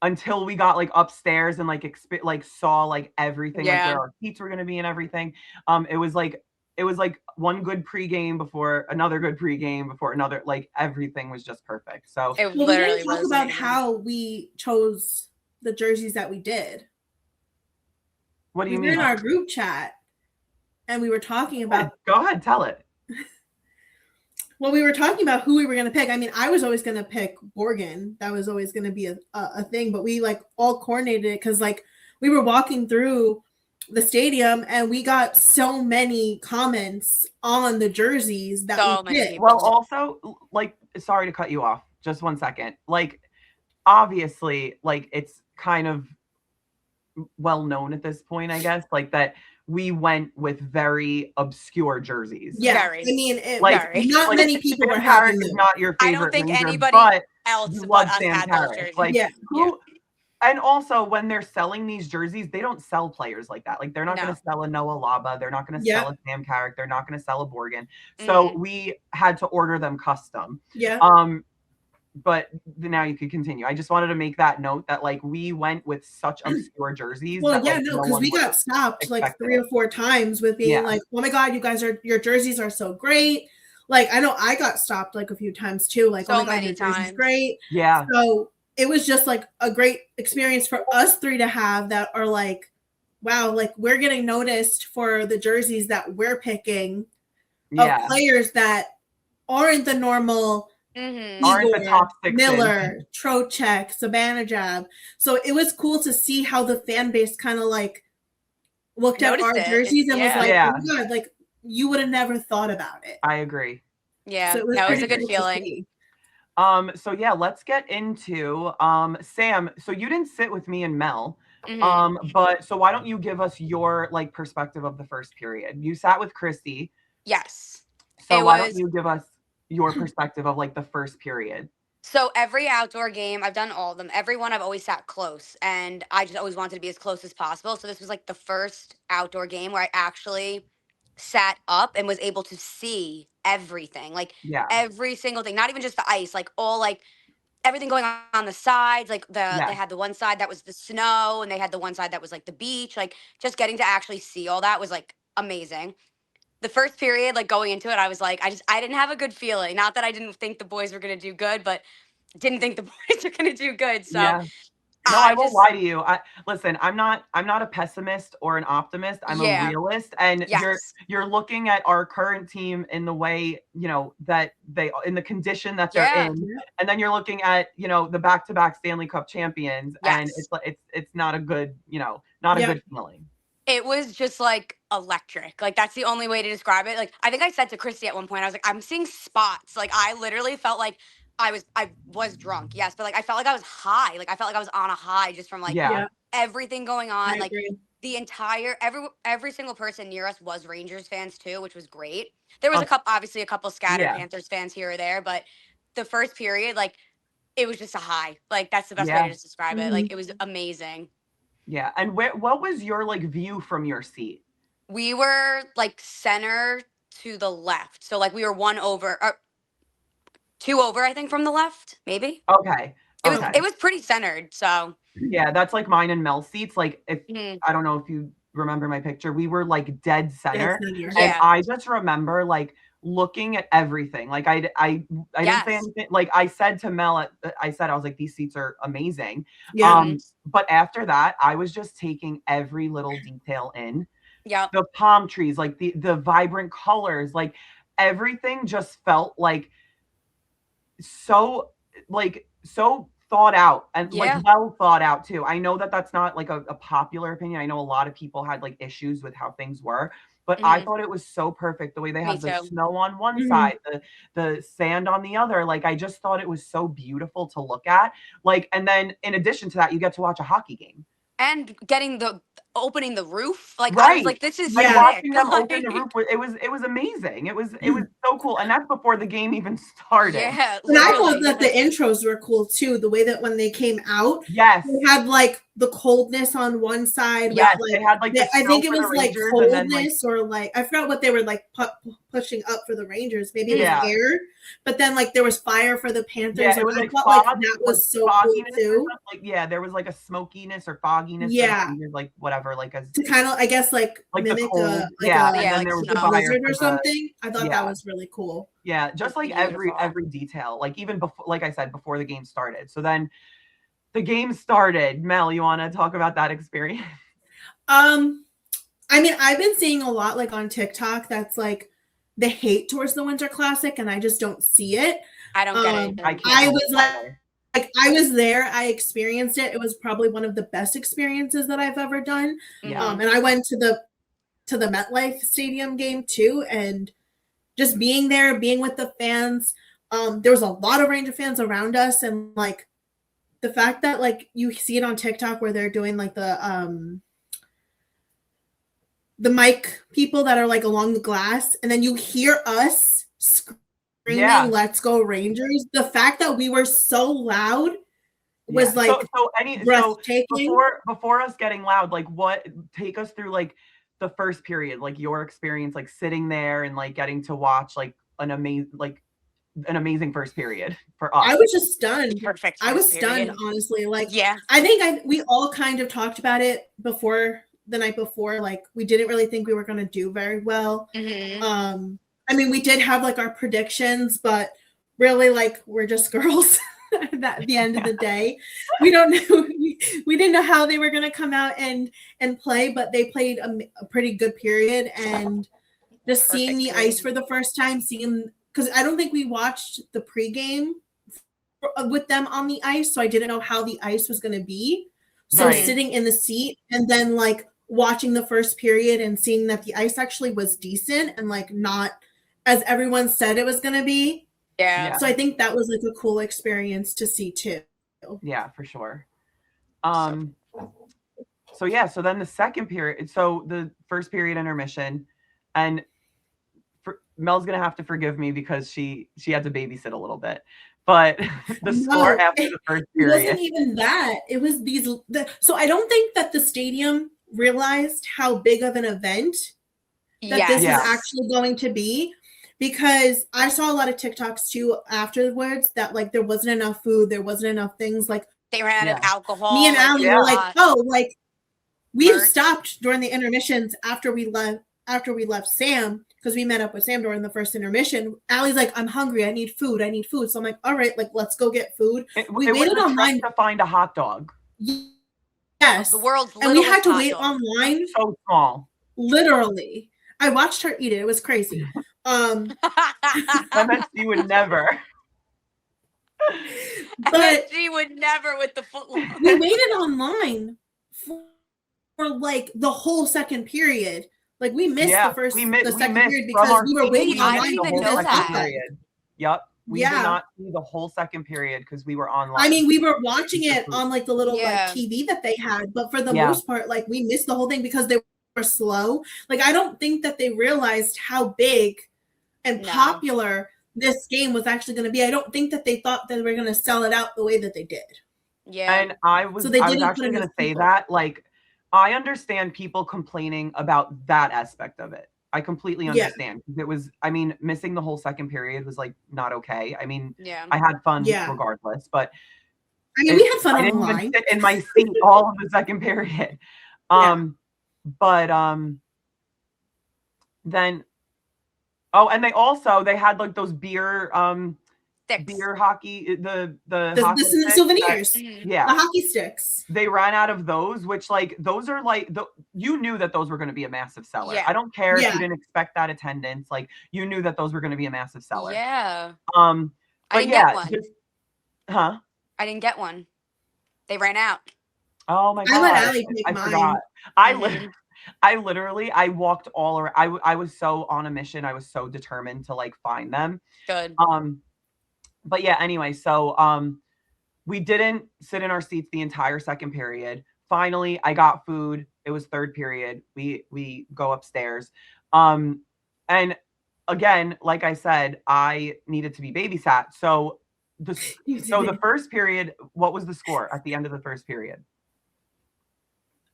Speaker 3: until we got like upstairs and like saw like everything, like where our seats were gonna be and everything. It was like one good pregame before another good pregame before another, like everything was just perfect. So
Speaker 1: it
Speaker 5: we
Speaker 1: literally
Speaker 5: didn't talk about how we chose the jerseys that we did.
Speaker 3: What do
Speaker 5: We
Speaker 3: you
Speaker 5: were in
Speaker 3: mean?
Speaker 5: our group chat and we were talking about
Speaker 3: Go ahead, tell it.
Speaker 5: well, we were talking about who we were going to pick. I mean, I was always going to pick Borgen. That was always going to be a thing, but we like all coordinated it because like we were walking through the stadium and we got so many comments on the jerseys that
Speaker 1: So
Speaker 5: we
Speaker 1: many
Speaker 5: picked.
Speaker 1: people.
Speaker 3: Well, also, like, sorry to cut you off. Just 1 second. Like, obviously, like, it's kind of well known at this point, I guess, like that we went with very obscure jerseys.
Speaker 5: Yeah,
Speaker 1: Very.
Speaker 5: I mean,
Speaker 3: Like,
Speaker 5: not
Speaker 3: like,
Speaker 5: many people
Speaker 3: Sam
Speaker 5: were
Speaker 3: Carrick
Speaker 5: having
Speaker 3: is
Speaker 5: them.
Speaker 3: not your
Speaker 1: I
Speaker 3: favorite
Speaker 1: don't think
Speaker 3: Ranger,
Speaker 1: anybody
Speaker 3: but
Speaker 1: else
Speaker 3: you
Speaker 1: but
Speaker 3: love
Speaker 1: us
Speaker 3: Sam
Speaker 1: had those
Speaker 3: Carrick.
Speaker 1: jerseys.
Speaker 3: Like,
Speaker 5: Yeah.
Speaker 3: who? And also, when they're selling these jerseys, they don't sell players like that. Like, they're not
Speaker 1: No.
Speaker 3: going to sell a Noah Laba. They're not going to
Speaker 5: Yeah.
Speaker 3: sell a Sam Carrick. They're not going to sell a Borgen. So we had to order them custom.
Speaker 5: Yeah.
Speaker 3: But now you could continue. I just wanted to make that note that like we went with such obscure jerseys.
Speaker 5: Well,
Speaker 3: that,
Speaker 5: yeah,
Speaker 3: like,
Speaker 5: no,
Speaker 3: no
Speaker 5: because
Speaker 3: one
Speaker 5: we
Speaker 3: would
Speaker 5: got stopped like
Speaker 3: expect
Speaker 5: 3
Speaker 3: it.
Speaker 5: or 4 times with being
Speaker 3: Yeah.
Speaker 5: like, "Oh my god, you guys are your jerseys are so great." Like I know I got stopped like a few times too. Like,
Speaker 1: So
Speaker 5: "Oh my god,
Speaker 1: many
Speaker 5: your jersey's
Speaker 1: times.
Speaker 5: great."
Speaker 3: Yeah.
Speaker 5: So it was just like a great experience for us 3 to have that are like, wow, like we're getting noticed for the jerseys that we're picking of players that aren't the normal
Speaker 3: aren't the top sixes.
Speaker 5: Miller, Trocheck, Sabanajab. So it was cool to see how the fan base kind of like looked at our jerseys and was like, "Oh my god, like you would have never thought about it."
Speaker 3: I agree.
Speaker 1: Yeah,
Speaker 5: So it was
Speaker 1: that was a
Speaker 5: pretty
Speaker 1: good
Speaker 5: cool to
Speaker 1: feeling.
Speaker 5: see.
Speaker 3: So yeah, let's get into Sam. So you didn't sit with me and Mel. But so why don't you give us your like perspective of the first period? You sat with Christy.
Speaker 1: Yes.
Speaker 3: So why don't you give us your perspective of like the first period?
Speaker 1: So every outdoor game, I've done all of them. Every one I've always sat close, and I just always wanted to be as close as possible. So this was like the first outdoor game where I actually sat up and was able to see everything, like every single thing, not even just the ice, like all like everything going on the sides. Like they had the one side that was the snow, and they had the one side that was like the beach. Like just getting to actually see all that was like amazing. The first period, like going into it, I was like, I didn't have a good feeling. Not that I didn't think the boys were gonna do good, but didn't think the boys were gonna do good. So
Speaker 3: no, I won't lie to you. Listen, I'm not a pessimist or an optimist. I'm a realist, and you're looking at our current team in the way, you know, that they in the condition that they're in, and then you're looking at, you know, the back-to-back Stanley Cup champions, and it's not a good, you know, not a good feeling.
Speaker 1: It was just like electric. Like that's the only way to describe it. Like I think I said to Christy at one point, I was like, I'm seeing spots. Like I literally felt like I was drunk, yes, but like I felt like I was high. Like I felt like I was on a high just from like everything going on. Like the entire every single person near us was Rangers fans too, which was great. There was obviously a couple scattered Panthers fans here or there, but the first period, like it was just a high. Like that's the best way to describe it. Like it was amazing.
Speaker 3: Yeah. And what was your like view from your seat?
Speaker 1: We were like center to the left. So like we were 1 over or 2 over, I think, from the left, maybe.
Speaker 3: Okay.
Speaker 1: It was pretty centered. So
Speaker 3: yeah, that's like mine and Mel's seats. Like if I don't know if you remember my picture, we were like dead center. And I just remember like looking at everything. Like I didn't say anything. Like I said to Mel, I was like, these seats are amazing. But after that, I was just taking every little detail in.
Speaker 1: Yeah.
Speaker 3: The palm trees, like the vibrant colors, like everything just felt like so thought out and like well thought out too. I know that that's not like a popular opinion. I know a lot of people had like issues with how things were, but I thought it was so perfect the way they had the snow on one side, the sand on the other. Like I just thought it was so beautiful to look at. Like, and then in addition to that, you get to watch a hockey game.
Speaker 1: And getting opening the roof. Like
Speaker 3: right.
Speaker 1: I was like, this is
Speaker 3: like
Speaker 1: sick.
Speaker 3: Watching them open the roof, it was amazing. It was so cool. And that's before the game even started.
Speaker 1: Yeah.
Speaker 5: And I thought that the intros were cool too. The way that when they came out, they had like the coldness on one side.
Speaker 3: Yes,
Speaker 5: like,
Speaker 3: they had like
Speaker 5: I think it was like coldness or like I forgot what they were like pushing up for the Rangers. Maybe it was air, but then like there was fire for the Panthers.
Speaker 3: Yeah, it was like,
Speaker 5: that was so cool too.
Speaker 3: Like there was like a smokiness or fogginess.
Speaker 5: Yeah,
Speaker 3: like whatever, like a
Speaker 5: to kind of I guess like mimic
Speaker 3: and then there was
Speaker 5: a blizzard or something. I thought that was really cool.
Speaker 3: Yeah, just like every detail, like even before, like I said, before the game started. So then the game started. Mel, you want to talk about that experience?
Speaker 5: I mean, I've been seeing a lot like on TikTok that's like the hate towards the Winter Classic, and I just don't see it.
Speaker 1: I don't get it.
Speaker 3: I can't.
Speaker 5: I was like I was there. I experienced it. It was probably one of the best experiences that I've ever done.
Speaker 3: Yeah.
Speaker 5: And I went to the MetLife Stadium game too, and just being there, being with the fans. There was a lot of Ranger fans around us, and like the fact that like you see it on TikTok where they're doing like the mic people that are like along the glass, and then you hear us screaming, "Let's go Rangers!" The fact that we were so loud was like breathtaking.
Speaker 3: Before us getting loud, like take us through like the first period, like your experience, like sitting there and like getting to watch like an amazing first period for us.
Speaker 5: I was just stunned.
Speaker 1: Perfect.
Speaker 5: I was stunned, honestly. Like,
Speaker 1: yeah,
Speaker 5: I think we all kind of talked about it before the night before. Like, we didn't really think we were going to do very well.
Speaker 1: Mm-hmm.
Speaker 5: I mean, we did have like our predictions, but really, like, we're just girls at the end of the day. We don't know. We didn't know how they were going to come out and play, but they played a pretty good period. And just seeing the ice for the first time, because I don't think we watched the pregame with them on the ice, so I didn't know how the ice was going to be. So sitting in the seat and then like watching the first period and seeing that the ice actually was decent and like not as everyone said it was going to be.
Speaker 1: Yeah.
Speaker 5: So I think that was like a cool experience to see too.
Speaker 3: Yeah, for sure. So then the second period, so the first period intermission, and Mel's gonna have to forgive me because she had to babysit a little bit, but the score after the first period,
Speaker 5: it wasn't even that. It was so I don't think that the stadium realized how big of an event that this was actually going to be, because I saw a lot of TikToks too afterwards that like there wasn't enough food, there wasn't enough things, like
Speaker 1: they ran out of alcohol.
Speaker 5: Me and Allie were like, oh, like we stopped during the intermissions after we left Sam, because we met up with Sam during the first intermission. Allie's like, I'm hungry. I need food. So I'm like, all right, like let's go get food.
Speaker 3: We waited online to find a hot dog.
Speaker 5: Yes,
Speaker 1: the world's
Speaker 5: and we had to wait online.
Speaker 3: So small.
Speaker 5: Literally, I watched her eat it. It was crazy.
Speaker 3: I meant she would never.
Speaker 1: But she would never with the footlong.
Speaker 5: We waited online for like the whole second period. Like we missed the second period because we were waiting online the whole second period.
Speaker 3: Yep. We did not see the whole second period because we were online.
Speaker 5: I mean, we were watching it on like the little like TV that they had, but for the most part, like we missed the whole thing because they were slow. Like I don't think that they realized how big and popular this game was actually going to be. I don't think that they thought that they were going to sell it out the way that they did.
Speaker 1: Yeah.
Speaker 3: And I was actually going to say that, like, I understand people complaining about that aspect of it. I completely understand. It was, I mean, missing the whole second period was like not okay. I mean, I had fun regardless, but
Speaker 5: I mean, we had fun
Speaker 3: I didn't
Speaker 5: online.
Speaker 3: even sit in my seat all of the second period. Then and they had like those beer hockey, the hockey sticks,
Speaker 5: souvenirs, the hockey sticks.
Speaker 3: They ran out of those, which like those are like you knew that those were going to be a massive seller. I don't care if you didn't expect that attendance, like you knew that those were going to be a massive seller.
Speaker 1: I
Speaker 3: didn't
Speaker 1: get one.
Speaker 3: I
Speaker 1: didn't get one. They ran out.
Speaker 3: Oh my god!
Speaker 5: I let Allie pick mine.
Speaker 3: Forgot. I literally walked all around. I was so on a mission. I was so determined to like find them.
Speaker 1: Good.
Speaker 3: But yeah, anyway, so we didn't sit in our seats the entire second period. Finally, I got food. It was third period. We go upstairs. And again, like I said, I needed to be babysat. So the first period, what was the score at the end of the first period?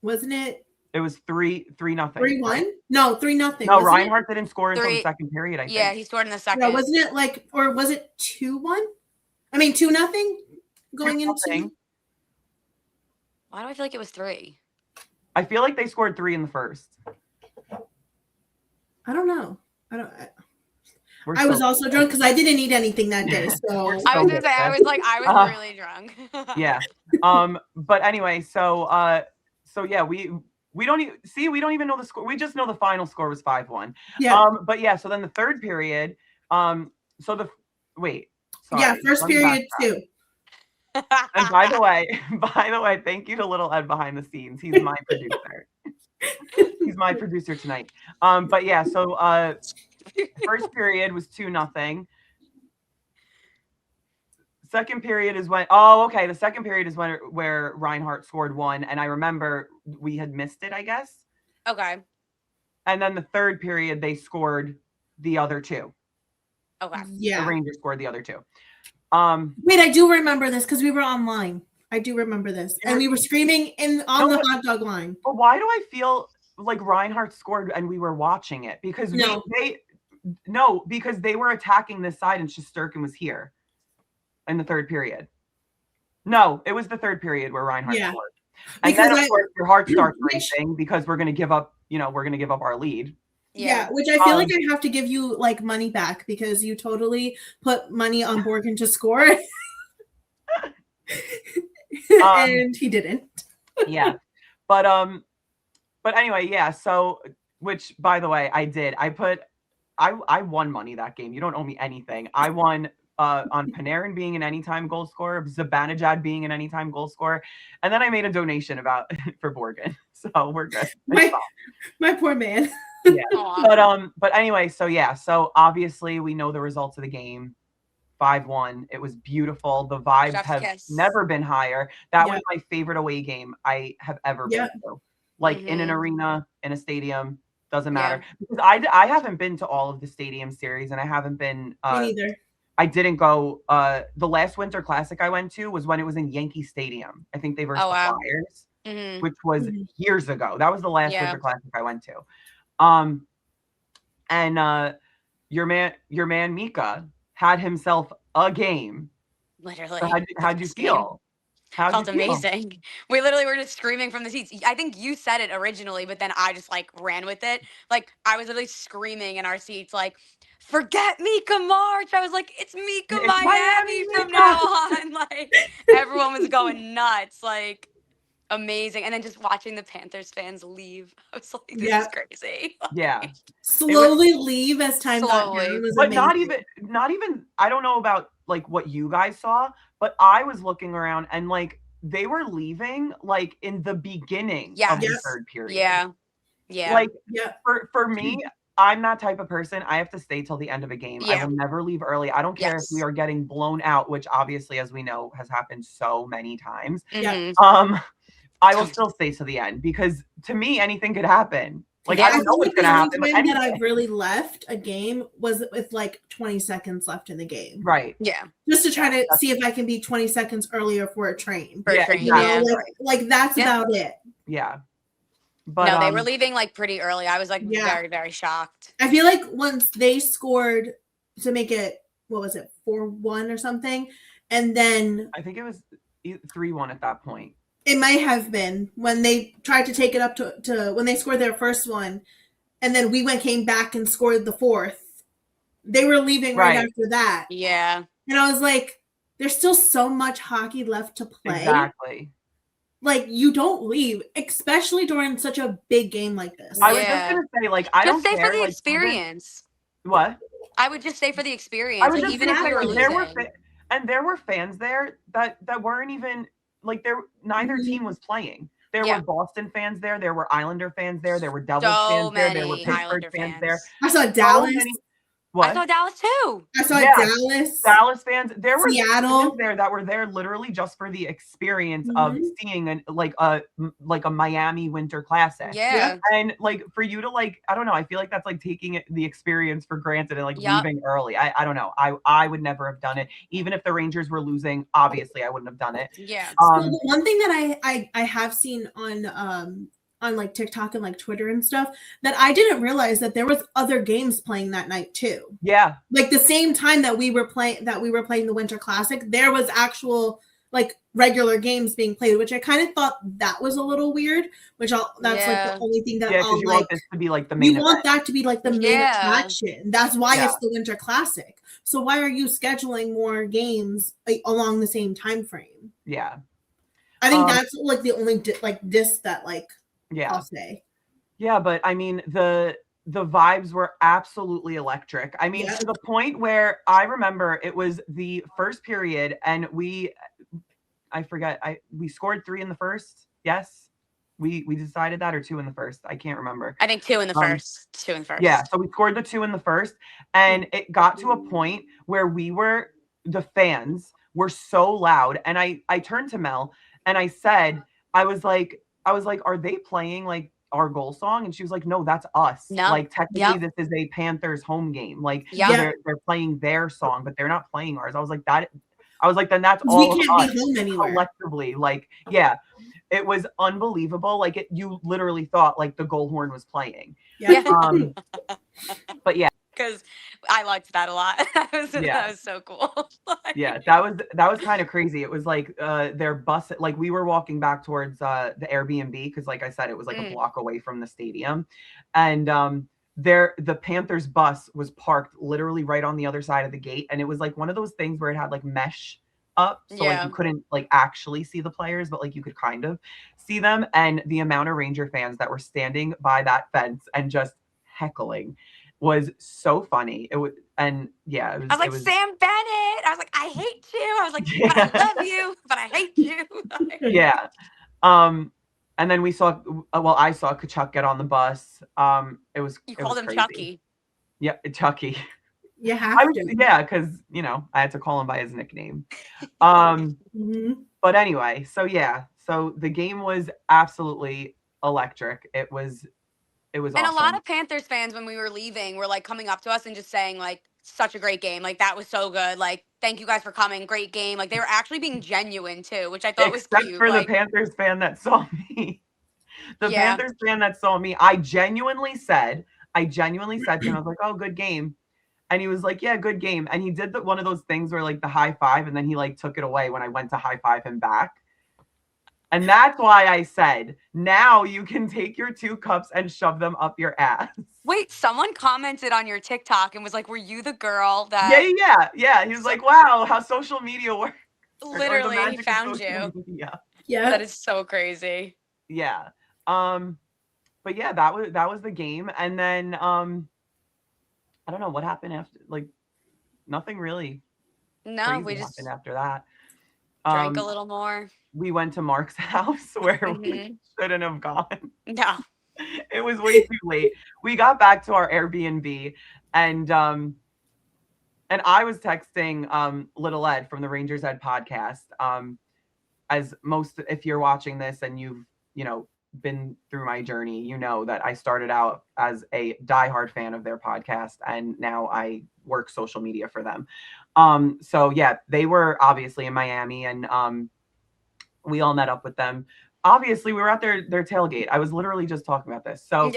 Speaker 5: Wasn't it?
Speaker 3: It was 3-0.
Speaker 5: 3-1? No, 3-0.
Speaker 3: No, Reinhardt didn't score until the second period, I think.
Speaker 1: Yeah, he scored in the second.
Speaker 5: No, wasn't it like, or was it 2-1? I mean, 2-0 going into.
Speaker 1: Why do I feel like it was 3?
Speaker 3: I feel like they scored 3 in the first.
Speaker 5: I don't know. I was also drunk because I didn't eat anything that day. So
Speaker 1: I was gonna say I was really drunk.
Speaker 3: Yeah. But anyway, so yeah, We don't even know the score. We just know the final score was 5-1.
Speaker 5: Yeah.
Speaker 3: But yeah, so then the third period, sorry.
Speaker 5: Yeah, first
Speaker 3: let me
Speaker 5: period
Speaker 3: backtrack.
Speaker 5: too.
Speaker 3: And by the way, thank you to little Ed behind the scenes. He's my producer. He's my producer tonight. But yeah, so first period was 2-0. Second period is when the second period is where Reinhardt scored 1, and I remember we had missed it, I guess.
Speaker 1: Okay.
Speaker 3: And then the third period they scored the other 2.
Speaker 1: Okay.
Speaker 3: The
Speaker 5: Yeah.
Speaker 3: Rangers scored the other 2.
Speaker 5: Wait, I do remember this because we were online. I do remember this. And we were screaming on the hot dog line.
Speaker 3: But why do I feel like Reinhardt scored and we were watching it? Because because they were attacking this side and Shesterkin was here in the third period. No, it was the third period where Reinhardt scored. And then of course your heart starts racing because we're gonna give up our lead.
Speaker 5: Yeah, which I feel like I have to give you like money back because you totally put money on Borgen to score. And he didn't.
Speaker 3: Yeah. But anyway, yeah, so which by the way, I did. I won money that game. You don't owe me anything. I won on Panarin being an anytime goal scorer, Zibanejad being an anytime goal scorer, and then I made a donation for Borgen. So we're good.
Speaker 5: My poor man.
Speaker 3: Yeah. But anyway, so obviously we know the results of the game. 5-1. It was beautiful. The vibes have never been higher. That was my favorite away game I have ever been to. Like in an arena, in a stadium, doesn't matter. Because I haven't been to all of the stadium series, and I haven't been
Speaker 5: Me neither.
Speaker 3: I didn't go the last Winter Classic I went to was when it was in Yankee Stadium. I think they were the Flyers, which was years ago. That was the last Winter Classic I went to. And your man Mika had himself a game.
Speaker 1: Literally.
Speaker 3: So how'd you feel?
Speaker 1: Felt amazing. We literally were just screaming from the seats. I think you said it originally, but then I just like ran with it. Like I was literally screaming in our seats, like, forget Mika March. I was like, it's Mika Miami from now on. Like everyone was going nuts. Like amazing. And then just watching the Panthers fans leave. I was like, this is crazy.
Speaker 3: Yeah.
Speaker 5: Slowly leave as time got down.
Speaker 3: But not even I don't know about like what you guys saw, but I was looking around and like they were leaving like in the beginning of the third period.
Speaker 1: Yeah.
Speaker 3: Like for me, I'm that type of person. I have to stay till the end of a game. I will never leave early. I don't care if we are getting blown out, which obviously, as we know, has happened so many times. I will still stay to the end because to me, anything could happen. Like I don't know what's gonna happen.
Speaker 5: The only time that I really left a game was with like 20 seconds left in the game.
Speaker 3: Right.
Speaker 1: Yeah.
Speaker 5: Just to try to see if I can be 20 seconds earlier for a train. Like that's about it.
Speaker 3: Yeah. But
Speaker 1: no, they were leaving like pretty early. I was like very, very shocked.
Speaker 5: I feel like once they scored to make it, what was it, 4-1 or something, and then
Speaker 3: I think it was 3-1 at that point.
Speaker 5: It might have been when they tried to take it up to when they scored their first one, and then we came back and scored the fourth. They were leaving right after that.
Speaker 1: Yeah.
Speaker 5: And I was like, there's still so much hockey left to play.
Speaker 3: Exactly.
Speaker 5: Like, you don't leave, especially during such a big game like this.
Speaker 3: I was just going to say, like, I don't care.
Speaker 1: Just stay for the experience.
Speaker 3: What?
Speaker 1: I would just stay for the experience.
Speaker 3: I was
Speaker 1: like,
Speaker 3: just
Speaker 1: even if we were
Speaker 3: losing. There were fans there that weren't even... Like neither team was playing. There were Boston fans there. There were Islander fans there. There were Devils fans there. There were Pittsburgh fans there.
Speaker 5: I saw Dallas.
Speaker 3: What?
Speaker 1: I saw Dallas too.
Speaker 5: I saw Dallas.
Speaker 3: Dallas fans. There were
Speaker 5: Seattle
Speaker 3: fans there that were there literally just for the experience of seeing a Miami Winter Classic.
Speaker 1: Yeah.
Speaker 3: And like for you to like, I don't know. I feel like that's like taking the experience for granted and like leaving early. I don't know. I would never have done it. Even if the Rangers were losing, obviously I wouldn't have done it.
Speaker 1: Yeah.
Speaker 5: So one thing that I have seen on like TikTok and like Twitter and stuff that I didn't realize that there was other games playing that night too.
Speaker 3: Yeah.
Speaker 5: Like the same time that we were playing the Winter Classic, there was actual like regular games being played, which I kind of thought that was a little weird, like the only thing that I'll
Speaker 3: you want this to be like the main event.
Speaker 5: Want that to be like the main attraction. That's why it's the Winter Classic. So why are you scheduling more games like, along the same time frame?
Speaker 3: Yeah.
Speaker 5: I think that's like the only diss that like
Speaker 3: Yeah.
Speaker 5: I'll say.
Speaker 3: Yeah, but I mean the vibes were absolutely electric. I mean,
Speaker 5: Yeah.
Speaker 3: to the point where I remember it was the first period and we scored 3 in the first. Yes. We decided that, or 2 in the first. I can't remember.
Speaker 1: I think 2 in the
Speaker 3: Um
Speaker 1: first. 2 in the
Speaker 3: yeah,
Speaker 1: first.
Speaker 3: so we scored the 2 in the first, and it got to a point where the fans were so loud, and I turned to Mel and I said, I was like, are they playing like our goal song? And she was like, no, that's us.
Speaker 1: No.
Speaker 3: Like technically
Speaker 1: Yep.
Speaker 3: this is a Panthers home game. Like so
Speaker 1: Yep.
Speaker 5: Yeah.
Speaker 3: they're playing their song, but they're not playing ours. I was like, then that's
Speaker 5: 'Cause we
Speaker 3: all of
Speaker 5: can't be
Speaker 3: us
Speaker 5: home anywhere.
Speaker 3: collectively. Like, yeah, it was unbelievable. Like you literally thought like the goal horn was playing.
Speaker 5: Yeah.
Speaker 3: But yeah.
Speaker 1: Because I liked that a lot.
Speaker 3: Yeah.
Speaker 1: That was so cool.
Speaker 3: Yeah, that was kind of crazy. It was like their bus, like we were walking back towards the Airbnb because like I said, it was like a block away from the stadium. And the Panthers bus was parked literally right on the other side of the gate. And it was like one of those things where it had like mesh up. So like
Speaker 1: Yeah.
Speaker 3: you couldn't like actually see the players, but like you could kind of see them. And the amount of Ranger fans that were standing by that fence and just heckling was so funny. It was, and yeah,
Speaker 1: I was like, Sam Bennett. I was like, I hate you. I was like, but I love you, but I hate you.
Speaker 3: yeah. And then we saw, well, I saw Kachuk get on the bus. It was
Speaker 1: You
Speaker 3: it
Speaker 1: called
Speaker 3: was
Speaker 1: him
Speaker 3: crazy.
Speaker 1: Chucky.
Speaker 3: Yeah, Chucky.
Speaker 5: You have to.
Speaker 3: Yeah, because I had to call him by his nickname. But anyway, so yeah, so the game was absolutely electric. It was awesome.
Speaker 1: And a lot of Panthers fans, when we were leaving, were like coming up to us and just saying like, such a great game. Like that was so good. Like, thank you guys for coming. Great game. Like they were actually being genuine too, which I thought was
Speaker 3: Except
Speaker 1: cute.
Speaker 3: for
Speaker 1: like,
Speaker 3: the Panthers fan that saw me. The
Speaker 1: Yeah.
Speaker 3: Panthers fan that saw me, I genuinely said to him, I was like, oh, good game. And he was like, yeah, good game. And he did one of those things where like the high five, and then he like took it away when I went to high five him back. And that's why I said, now you can take your 2 cups and shove them up your ass.
Speaker 1: Wait, someone commented on your TikTok and was like, were you the girl that
Speaker 3: Yeah. He was like, wow, how social media works.
Speaker 1: literally he found you?
Speaker 5: Yeah.
Speaker 1: That is so crazy.
Speaker 3: Yeah. But yeah, that was the game. And then I don't know what happened after, like nothing really
Speaker 1: No, we
Speaker 3: crazy
Speaker 1: just
Speaker 3: happened after that.
Speaker 1: drank a little more.
Speaker 3: We went to Mark's house where we shouldn't have gone.
Speaker 1: No.
Speaker 3: It was way too late. We got back to our Airbnb, and I was texting Little Ed from the Rangers Ed podcast. As most, if you're watching this and you've been through my journey, you know that I started out as a diehard fan of their podcast, and now I work social media for them. So yeah, they were obviously in Miami, and we all met up with them. Obviously, we were at their tailgate. I was literally just talking about this. So,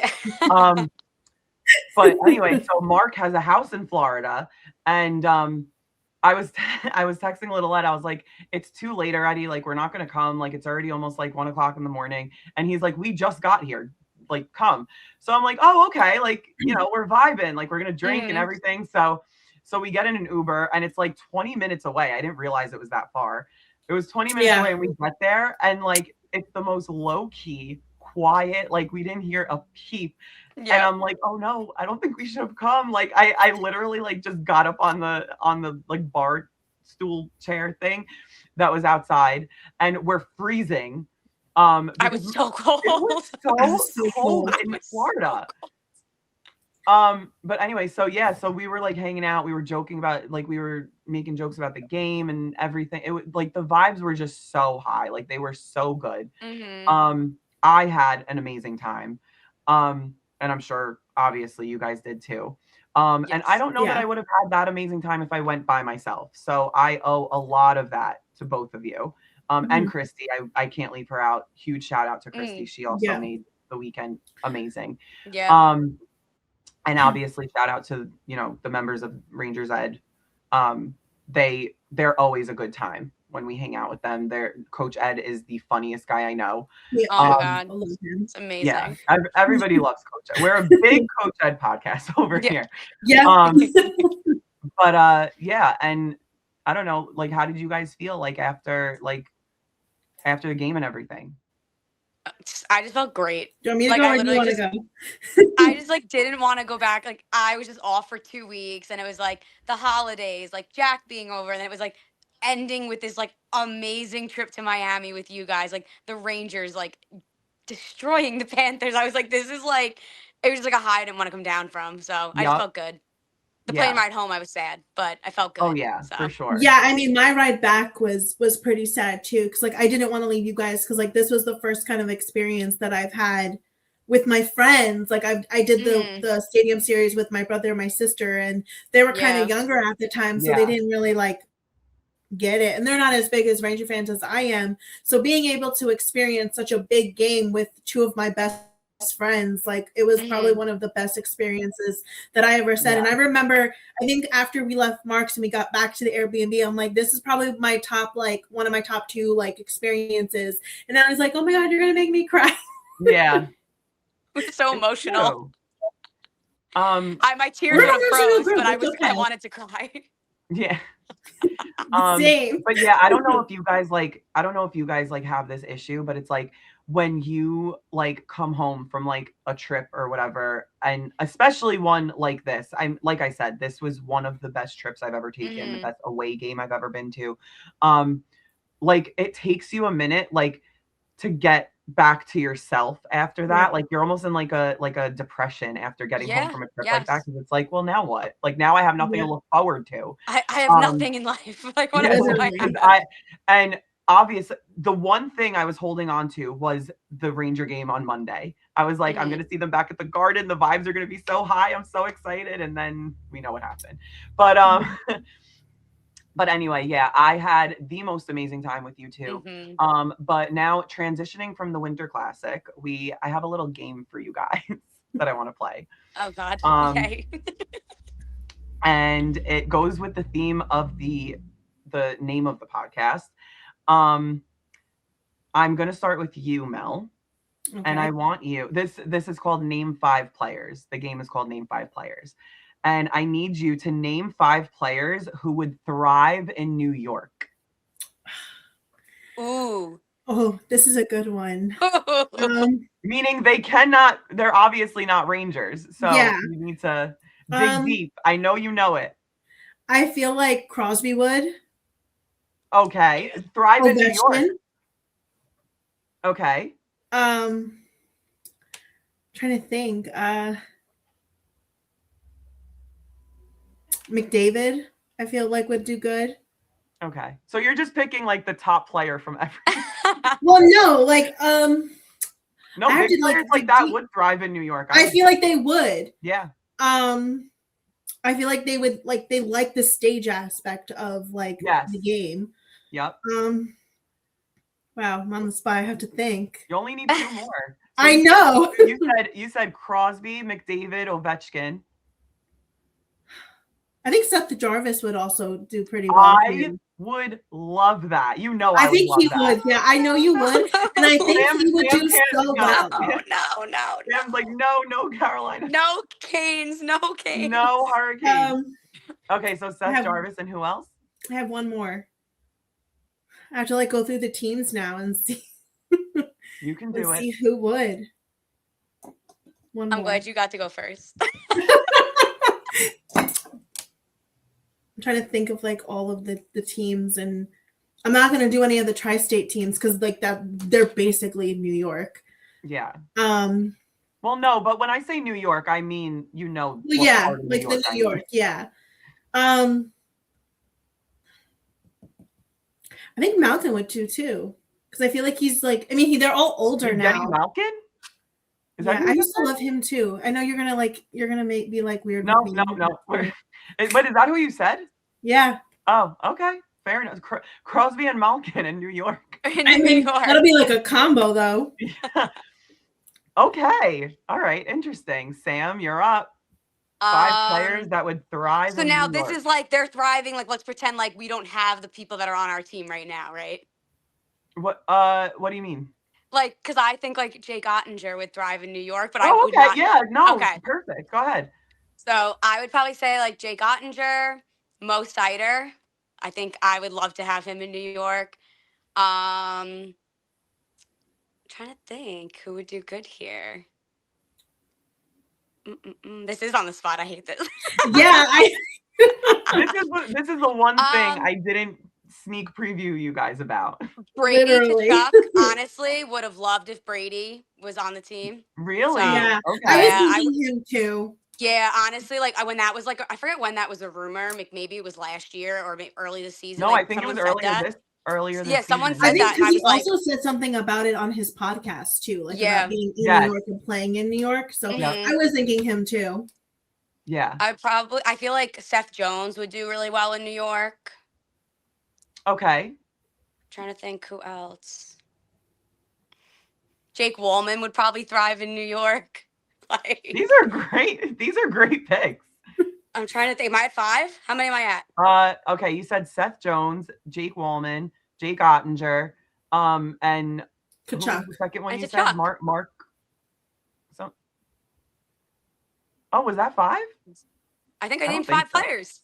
Speaker 3: but anyway, so Mark has a house in Florida, and I was texting Little Ed. I was like, it's too late already. Like, we're not going to come. Like, it's already almost like 1:00 in the morning. And he's like, we just got here. Like, come. So I'm like, oh, okay. Like, we're vibing. Like, we're going to drink and everything. So we get in an Uber, and it's like 20 minutes away. I didn't realize it was that far. It was 20 minutes away, and we get there, and like, it's the most low key, quiet. Like, we didn't hear a peep. And I'm like, oh no, I don't think we should have come. Like, I literally like just got up on the like bar stool chair thing that was outside, and we're freezing.
Speaker 1: I was so cold.
Speaker 3: It was so cold in Florida. But anyway, so yeah, so we were like hanging out, we were joking about, like, we were making jokes about the game and everything. It was like the vibes were just so high, like they were so good. I had an amazing time. And I'm sure obviously you guys did too. And I don't know that I would have had that amazing time if I went by myself. So I owe a lot of that to both of you. And Christy, I can't leave her out. Huge shout out to Christy. She also made the weekend amazing. And obviously shout out to, the members of Rangers Ed. They're always a good time when we hang out with them. Coach Ed is the funniest guy I know.
Speaker 1: Oh my God. It's amazing.
Speaker 3: Yeah, everybody loves Coach Ed. We're a big Coach Ed podcast over here.
Speaker 5: Yeah.
Speaker 3: But yeah, and I don't know, like, how did you guys feel like after the game and everything?
Speaker 1: I just felt great.
Speaker 5: Do you want me to
Speaker 1: Like
Speaker 5: go
Speaker 1: I
Speaker 5: or do you
Speaker 1: literally
Speaker 5: want to
Speaker 1: just
Speaker 5: go?
Speaker 1: I just like didn't want to go back. Like I was just off for 2 weeks and it was like the holidays, like Jack being over, and it was like ending with this like amazing trip to Miami with you guys, like the Rangers like destroying the Panthers. I was like, this is like it was just like a high I didn't want to come down from. So I just
Speaker 3: Yup.
Speaker 1: felt good. The plane
Speaker 3: Yeah.
Speaker 1: ride home I was sad, but I felt
Speaker 3: Oh
Speaker 1: good.
Speaker 3: yeah,
Speaker 1: So
Speaker 3: for sure.
Speaker 5: Yeah, I mean, my ride back was pretty sad too, because like I didn't want to leave you guys because like this was the first kind of experience that I've had with my friends. Like I did the stadium series with my brother and my sister, and they were kind of
Speaker 1: yeah.
Speaker 5: younger at the time, so they
Speaker 3: Yeah.
Speaker 5: didn't really like get it, and they're not as big as Ranger fans as I am. So being able to experience such a big game with two of my best friends, like it was probably one of the best experiences that I ever said.
Speaker 3: Yeah.
Speaker 5: And I remember, I think after we left Mark's and we got back to the Airbnb, I'm like, this is probably my top, like one of my top two like experiences. And I was like, oh my god, you're gonna make me cry.
Speaker 3: Yeah.
Speaker 1: It was so emotional.
Speaker 3: True.
Speaker 1: My tears
Speaker 5: We're
Speaker 1: would
Speaker 5: an
Speaker 1: have
Speaker 5: emotional
Speaker 1: froze,
Speaker 5: group.
Speaker 1: but
Speaker 5: It's
Speaker 1: I
Speaker 5: okay.
Speaker 1: wanted to cry.
Speaker 3: Yeah.
Speaker 5: Same.
Speaker 3: But yeah, I don't know if you guys like have this issue, but it's like when you like come home from like a trip or whatever, and especially one like this. I'm like I said, this was one of the best trips I've ever taken, the best away game I've ever been to. Like it takes you a minute like to get back to yourself after that.
Speaker 5: Right.
Speaker 3: Like you're almost in like a depression after getting home
Speaker 1: Yeah.
Speaker 3: from a trip like that,
Speaker 1: Yes.
Speaker 3: because it's like, well, now what? Like now I have nothing
Speaker 5: Yeah.
Speaker 3: to look forward to.
Speaker 1: I have
Speaker 3: Um
Speaker 1: nothing in life. Like what
Speaker 3: yeah,
Speaker 1: else do I
Speaker 5: Literally.
Speaker 1: have?
Speaker 3: and obviously the one thing I was holding on to was the Ranger game on Monday. I was like, I'm gonna see them back at the Garden. The vibes are gonna be so high. I'm so excited. And then we know what happened. But but anyway, yeah, I had the most amazing time with you two. But now transitioning from the Winter Classic, I have a little game for you guys that I want to play.
Speaker 1: Oh God. Yay.
Speaker 3: And it goes with the theme of the name of the podcast. I'm gonna start with you, Mel.
Speaker 5: Okay.
Speaker 3: And I want you. This is called Name 5 Players. The game is called Name 5 Players. And I need you to name 5 players who would thrive in New York.
Speaker 1: Ooh.
Speaker 5: Oh, this is a good one.
Speaker 3: Meaning they're obviously not Rangers. So
Speaker 5: Yeah.
Speaker 3: you need to dig deep. I know you know it.
Speaker 5: I feel like Crosby would.
Speaker 3: Okay. Thrive in New York.
Speaker 5: Ovechkin.
Speaker 3: Okay.
Speaker 5: Trying to think. McDavid, I feel like would do good.
Speaker 3: Okay. So you're just picking like the top player from every.
Speaker 5: Well, no, like
Speaker 3: No,
Speaker 5: I
Speaker 3: big
Speaker 5: did,
Speaker 3: players like that would thrive in New York.
Speaker 5: I feel like they would.
Speaker 3: Yeah.
Speaker 5: I feel like they would like the stage aspect of like the game.
Speaker 3: Yep.
Speaker 5: Wow, I'm on the spot. I have to think.
Speaker 3: You only need 2 more. So
Speaker 5: I know.
Speaker 3: you said Crosby, McDavid, Ovechkin.
Speaker 5: I think Seth Jarvis would also do pretty well.
Speaker 3: I would love that. You know,
Speaker 5: I think he
Speaker 3: would.
Speaker 5: Yeah, I know you would, and I think he would do so well.
Speaker 1: No.
Speaker 3: Sam's like, no, Carolina.
Speaker 1: No Canes. No Canes.
Speaker 3: No Hurricanes. Okay, so Seth Jarvis and who else?
Speaker 5: I have one more. I have to like go through the teams now and see.
Speaker 3: You can do it.
Speaker 5: See who would.
Speaker 1: I'm glad you got to go first.
Speaker 5: I'm trying to think of like all of the teams, and I'm not going to do any of the tri-state teams because like that they're basically in New York.
Speaker 3: Yeah. Well, no, but when I say New York, I mean
Speaker 5: yeah, like the New York. Yeah. I think Mountain would too, because I feel like he's like. I mean, they're all older now.
Speaker 3: Malkin?
Speaker 5: Yeah, I used to love him too. I know you're gonna make me like weird.
Speaker 3: No. But is that who you said?
Speaker 5: Yeah.
Speaker 3: Oh, okay. Fair enough. Crosby and Malkin in New York.
Speaker 5: That'll be like a combo though.
Speaker 3: Yeah. Okay. All right. Interesting. Sam, you're up. 5 players that would thrive.
Speaker 1: So now this is like they're thriving. Like let's pretend like we don't have the people that are on our team right now, right?
Speaker 3: What do you mean?
Speaker 1: Like, because I think like Jake Ottinger would thrive in New York, but
Speaker 3: I would not. Yeah, no,
Speaker 1: okay,
Speaker 3: perfect. Go ahead.
Speaker 1: So I would probably say like Jake Ottinger, Mo Sider. I think I would love to have him in New York. trying to think who would do good here. This is on the spot. I hate this.
Speaker 5: Yeah,
Speaker 3: This is the one thing
Speaker 1: Um,
Speaker 3: I didn't sneak preview you guys about.
Speaker 1: Brady to
Speaker 5: literally.
Speaker 1: Chuck. Honestly, would have loved if Brady was on the team.
Speaker 3: Really?
Speaker 1: So
Speaker 5: Yeah, I was
Speaker 3: Okay.
Speaker 1: yeah,
Speaker 5: thinking him too.
Speaker 1: yeah. Honestly, like when that was like, I forget when that was a rumor. Maybe it was last year or early this season.
Speaker 3: No, I
Speaker 1: Like
Speaker 3: think it was
Speaker 1: someone said that.
Speaker 3: earlier
Speaker 1: Yeah,
Speaker 3: this
Speaker 1: someone
Speaker 3: season.
Speaker 5: I
Speaker 1: said
Speaker 5: think
Speaker 1: that, and
Speaker 5: because
Speaker 1: I
Speaker 5: he
Speaker 1: was like,
Speaker 5: also said something about it on his podcast too, like about
Speaker 1: yeah.
Speaker 5: being in New
Speaker 3: Yes.
Speaker 5: York and playing in New York. So
Speaker 3: Yep.
Speaker 5: I was thinking him too.
Speaker 3: Yeah.
Speaker 1: I feel like Seth Jones would do really well in New York.
Speaker 3: Okay.
Speaker 1: Trying to think who else. Jake Woolman would probably thrive in New York. Like,
Speaker 3: These are great. These are great picks.
Speaker 1: I'm trying to think. Am I at 5? How many am I at?
Speaker 3: Okay, you said Seth Jones, Jake Wallman, Jake Ottinger, and who was
Speaker 5: Kachuk.
Speaker 3: the second one
Speaker 1: I
Speaker 3: you
Speaker 1: said
Speaker 3: said?
Speaker 1: Chuck.
Speaker 3: Mark. So, oh, was that 5?
Speaker 1: I think I
Speaker 3: I don't
Speaker 1: named
Speaker 3: think
Speaker 1: 5
Speaker 3: so.
Speaker 1: players.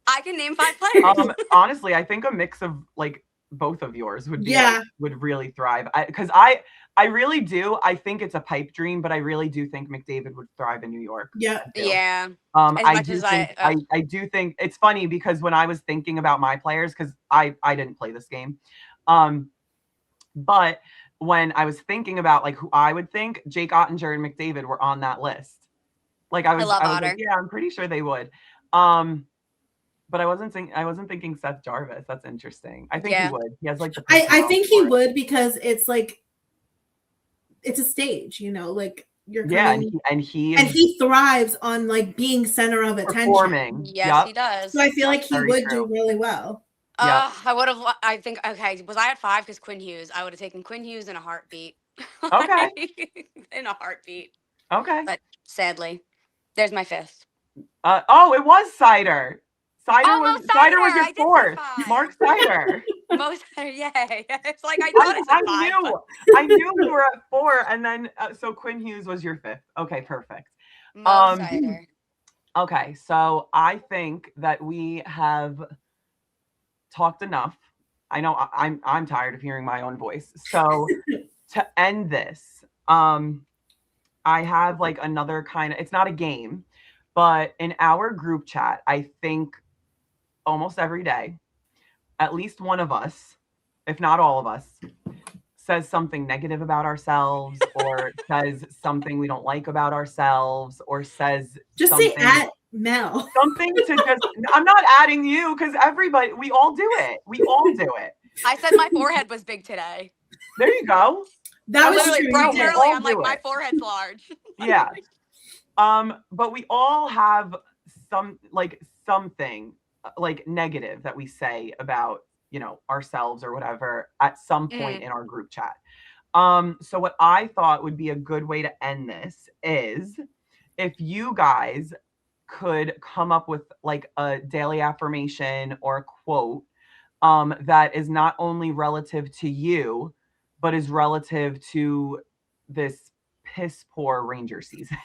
Speaker 1: I can name 5 players.
Speaker 3: Honestly, I think a mix of like both of yours would be
Speaker 5: Yeah.
Speaker 3: would really thrive. Because I really do. I think it's a pipe dream, but I really do think McDavid would thrive in New York.
Speaker 5: Yeah.
Speaker 3: I do.
Speaker 1: Yeah. As
Speaker 3: I
Speaker 1: much
Speaker 3: do
Speaker 1: as
Speaker 3: think I do think it's funny because when I was thinking about my players, because I didn't play this game, but when I was thinking about like who I would think, Jake Ottinger and McDavid were on that list. Like I was
Speaker 1: love
Speaker 3: like,
Speaker 1: Otter.
Speaker 3: yeah, I'm pretty sure they would. But I wasn't thinking Seth Jarvis. That's interesting. I think he
Speaker 1: Yeah.
Speaker 3: would. He has like the
Speaker 5: I think he
Speaker 3: personality for it.
Speaker 5: would because it's like it's a stage, you know, like you're
Speaker 3: Yeah,
Speaker 5: coming
Speaker 3: and he
Speaker 5: and
Speaker 3: is
Speaker 5: he thrives on like being center of attention.
Speaker 3: performing.
Speaker 1: Yes,
Speaker 3: Yep.
Speaker 1: he does.
Speaker 5: So I feel like he
Speaker 3: Very
Speaker 5: would
Speaker 3: true.
Speaker 5: do really well.
Speaker 3: Yeah.
Speaker 1: I would have. I think. Okay, was I at 5? Because Quinn Hughes. I would have taken Quinn Hughes in a heartbeat.
Speaker 3: Okay.
Speaker 1: In a heartbeat.
Speaker 3: Okay.
Speaker 1: But sadly, there's my 5th.
Speaker 3: Oh, it was Cider. Cider
Speaker 1: Oh,
Speaker 3: was
Speaker 1: Mo
Speaker 3: Cider was
Speaker 1: Seider!
Speaker 3: your
Speaker 1: I did say
Speaker 3: 4th.
Speaker 1: 5.
Speaker 3: Mark Cider.
Speaker 1: Most yay! It's like I thought I said 5.
Speaker 3: knew.
Speaker 1: But
Speaker 3: I knew you were at 4, and then so Quinn Hughes was your 5th. Okay, perfect.
Speaker 1: Mo Seider.
Speaker 3: Okay, so I think that we have talked enough. I know I'm tired of hearing my own voice. So to end this, I have like another kind of, it's not a game, but in our group chat, I think almost every day, at least one of us, if not all of us, says something negative about ourselves or says something we don't like about ourselves or says
Speaker 5: Just
Speaker 3: something,
Speaker 5: say at Mel.
Speaker 3: something to just, I'm not adding you because everybody, we all do it. We all do it.
Speaker 1: I said my forehead was big today.
Speaker 3: There you go.
Speaker 5: That was
Speaker 1: Literally
Speaker 5: true. You
Speaker 1: bright and
Speaker 5: did.
Speaker 1: early.
Speaker 3: All
Speaker 1: I'm like,
Speaker 3: do
Speaker 1: my
Speaker 3: it.
Speaker 1: forehead's large.
Speaker 3: Yeah. But we all have something like negative that we say about, you know, ourselves or whatever at some point in our group chat. So what I thought would be a good way to end this is if you guys could come up with like a daily affirmation or a quote that is not only relative to you, but is relative to this piss poor Ranger season.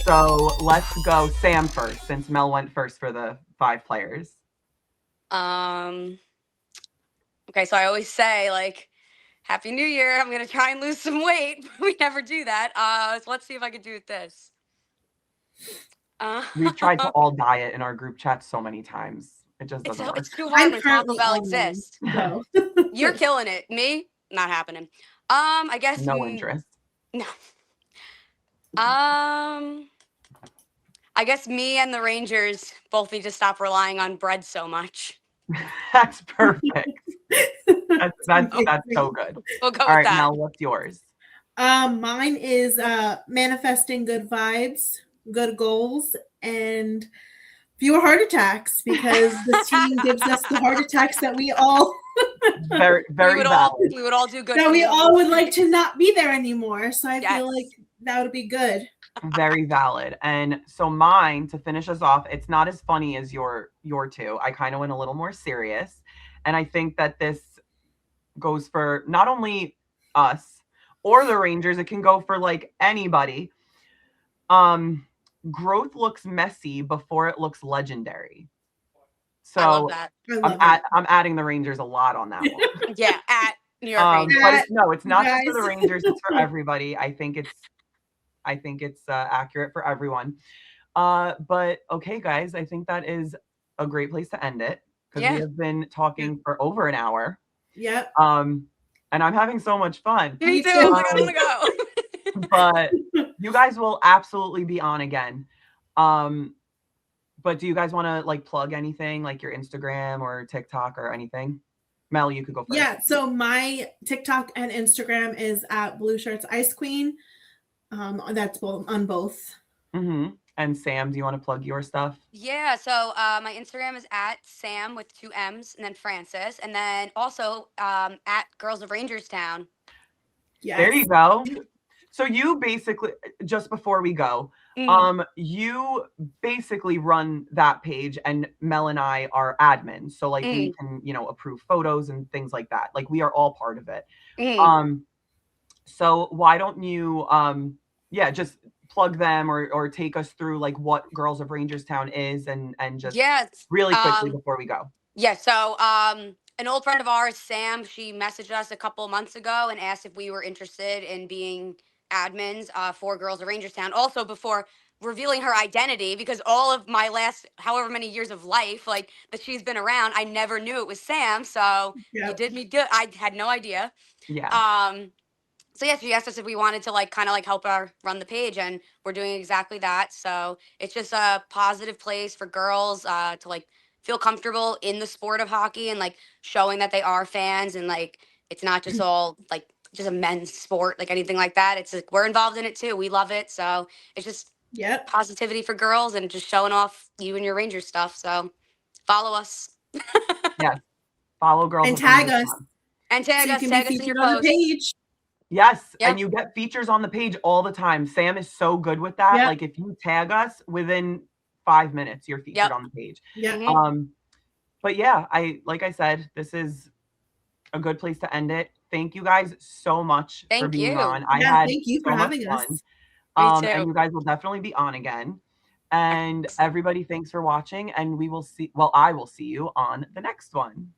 Speaker 3: So let's go Sam first, since Mel went first for the 5 players.
Speaker 1: Okay, so I always say like, Happy New Year. I'm gonna try and lose some weight. We never do that. So let's see if I can do this.
Speaker 3: We've tried to all diet in our group chat so many times. It just doesn't work.
Speaker 1: It's too hard
Speaker 5: I'm
Speaker 1: when Taco
Speaker 5: currently
Speaker 1: Bell
Speaker 5: on one,
Speaker 1: exists.
Speaker 5: so.
Speaker 1: You're killing it. Me, not happening. I guess
Speaker 3: No interest.
Speaker 1: No. I guess me and the Rangers both need to stop relying on bread so much.
Speaker 3: That's perfect. That's so good.
Speaker 1: We'll go
Speaker 3: All
Speaker 1: with
Speaker 3: right,
Speaker 1: that.
Speaker 3: Mel, what's yours?
Speaker 5: Mine is manifesting good vibes, good goals, and fewer heart attacks because the team gives us the heart attacks that we all
Speaker 3: Very valid.
Speaker 1: We would all do good.
Speaker 5: that we all would like to not be there anymore. So I feel
Speaker 1: Yes.
Speaker 5: like that would be good.
Speaker 3: Very valid. And so mine, to finish us off, it's not as funny as your 2. I kind of went a little more serious. And I think that this goes for not only us or the Rangers, it can go for like anybody. Growth looks messy before it looks legendary.
Speaker 1: I love
Speaker 3: So
Speaker 1: that.
Speaker 5: I love it.
Speaker 3: I'm adding the Rangers a lot on that one.
Speaker 1: Yeah, at New York Rangers.
Speaker 3: But it's not just for the
Speaker 5: Guys.
Speaker 3: Rangers, it's for everybody. I think it's accurate for everyone. But okay, guys, I think that is a great place to end it because we
Speaker 1: Yeah.
Speaker 3: have been talking for over an hour.
Speaker 5: Yep.
Speaker 3: And I'm having so much fun.
Speaker 1: Me too.
Speaker 5: too.
Speaker 1: Oh my God, I want to go.
Speaker 3: But you guys will absolutely be on again. But do you guys want to like plug anything, like your Instagram or TikTok or anything? Mel, you could go first.
Speaker 5: Yeah. So my TikTok and Instagram is at Blue Shirts Ice Queen. That's on both.
Speaker 3: Mm-hmm. And Sam, do you want to plug your stuff?
Speaker 1: Yeah, so my Instagram is at Sam with 2 M's and then Francis, and then also at Girls of Rangerstown.
Speaker 5: Yes.
Speaker 3: There you go. So you basically, just before we go, you basically run that page, and Mel and I are admins. So like we can, approve photos and things like that. Like we are all part of it. So why don't you, just plug them or take us through like what Girls of Rangerstown is and just really quickly before we go.
Speaker 1: Yeah, so an old friend of ours, Sam, she messaged us a couple months ago and asked if we were interested in being admins for Girls of Rangerstown. Also, before revealing her identity, because all of my last however many years of life, like that she's been around, I never knew it was Sam. So you did me good. I had no idea.
Speaker 3: Yeah.
Speaker 1: So yeah, she asked us if we wanted to like kind of like help her run the page, and we're doing exactly that. So it's just a positive place for girls to like feel comfortable in the sport of hockey and like showing that they are fans, and like it's not just all like just a men's sport like anything like that. It's like we're involved in it too. We love it. So it's just positivity for girls and just showing off you and your Ranger stuff. So follow us.
Speaker 3: Yes. Follow Girls
Speaker 5: and
Speaker 3: of
Speaker 5: tag
Speaker 3: Rangerstown.
Speaker 5: us.
Speaker 1: And tag
Speaker 5: So
Speaker 1: us,
Speaker 5: you can
Speaker 1: tag
Speaker 5: be
Speaker 1: us in your
Speaker 5: featured on the
Speaker 1: posts.
Speaker 5: page.
Speaker 3: Yes,
Speaker 1: Yep.
Speaker 3: and you get features on the page all the time. Sam is so good with that.
Speaker 5: Yep.
Speaker 3: Like if you tag us within 5 minutes, you're featured on the page.
Speaker 5: Yeah.
Speaker 3: But yeah, like I said, this is a good place to end it. Thank you guys so much for being on. I had
Speaker 5: thank you for
Speaker 3: so much
Speaker 5: having
Speaker 3: fun.
Speaker 5: us.
Speaker 1: Me too.
Speaker 3: And you guys will definitely be on again. And everybody, thanks for watching. And we will see. Well, I will see you on the next one.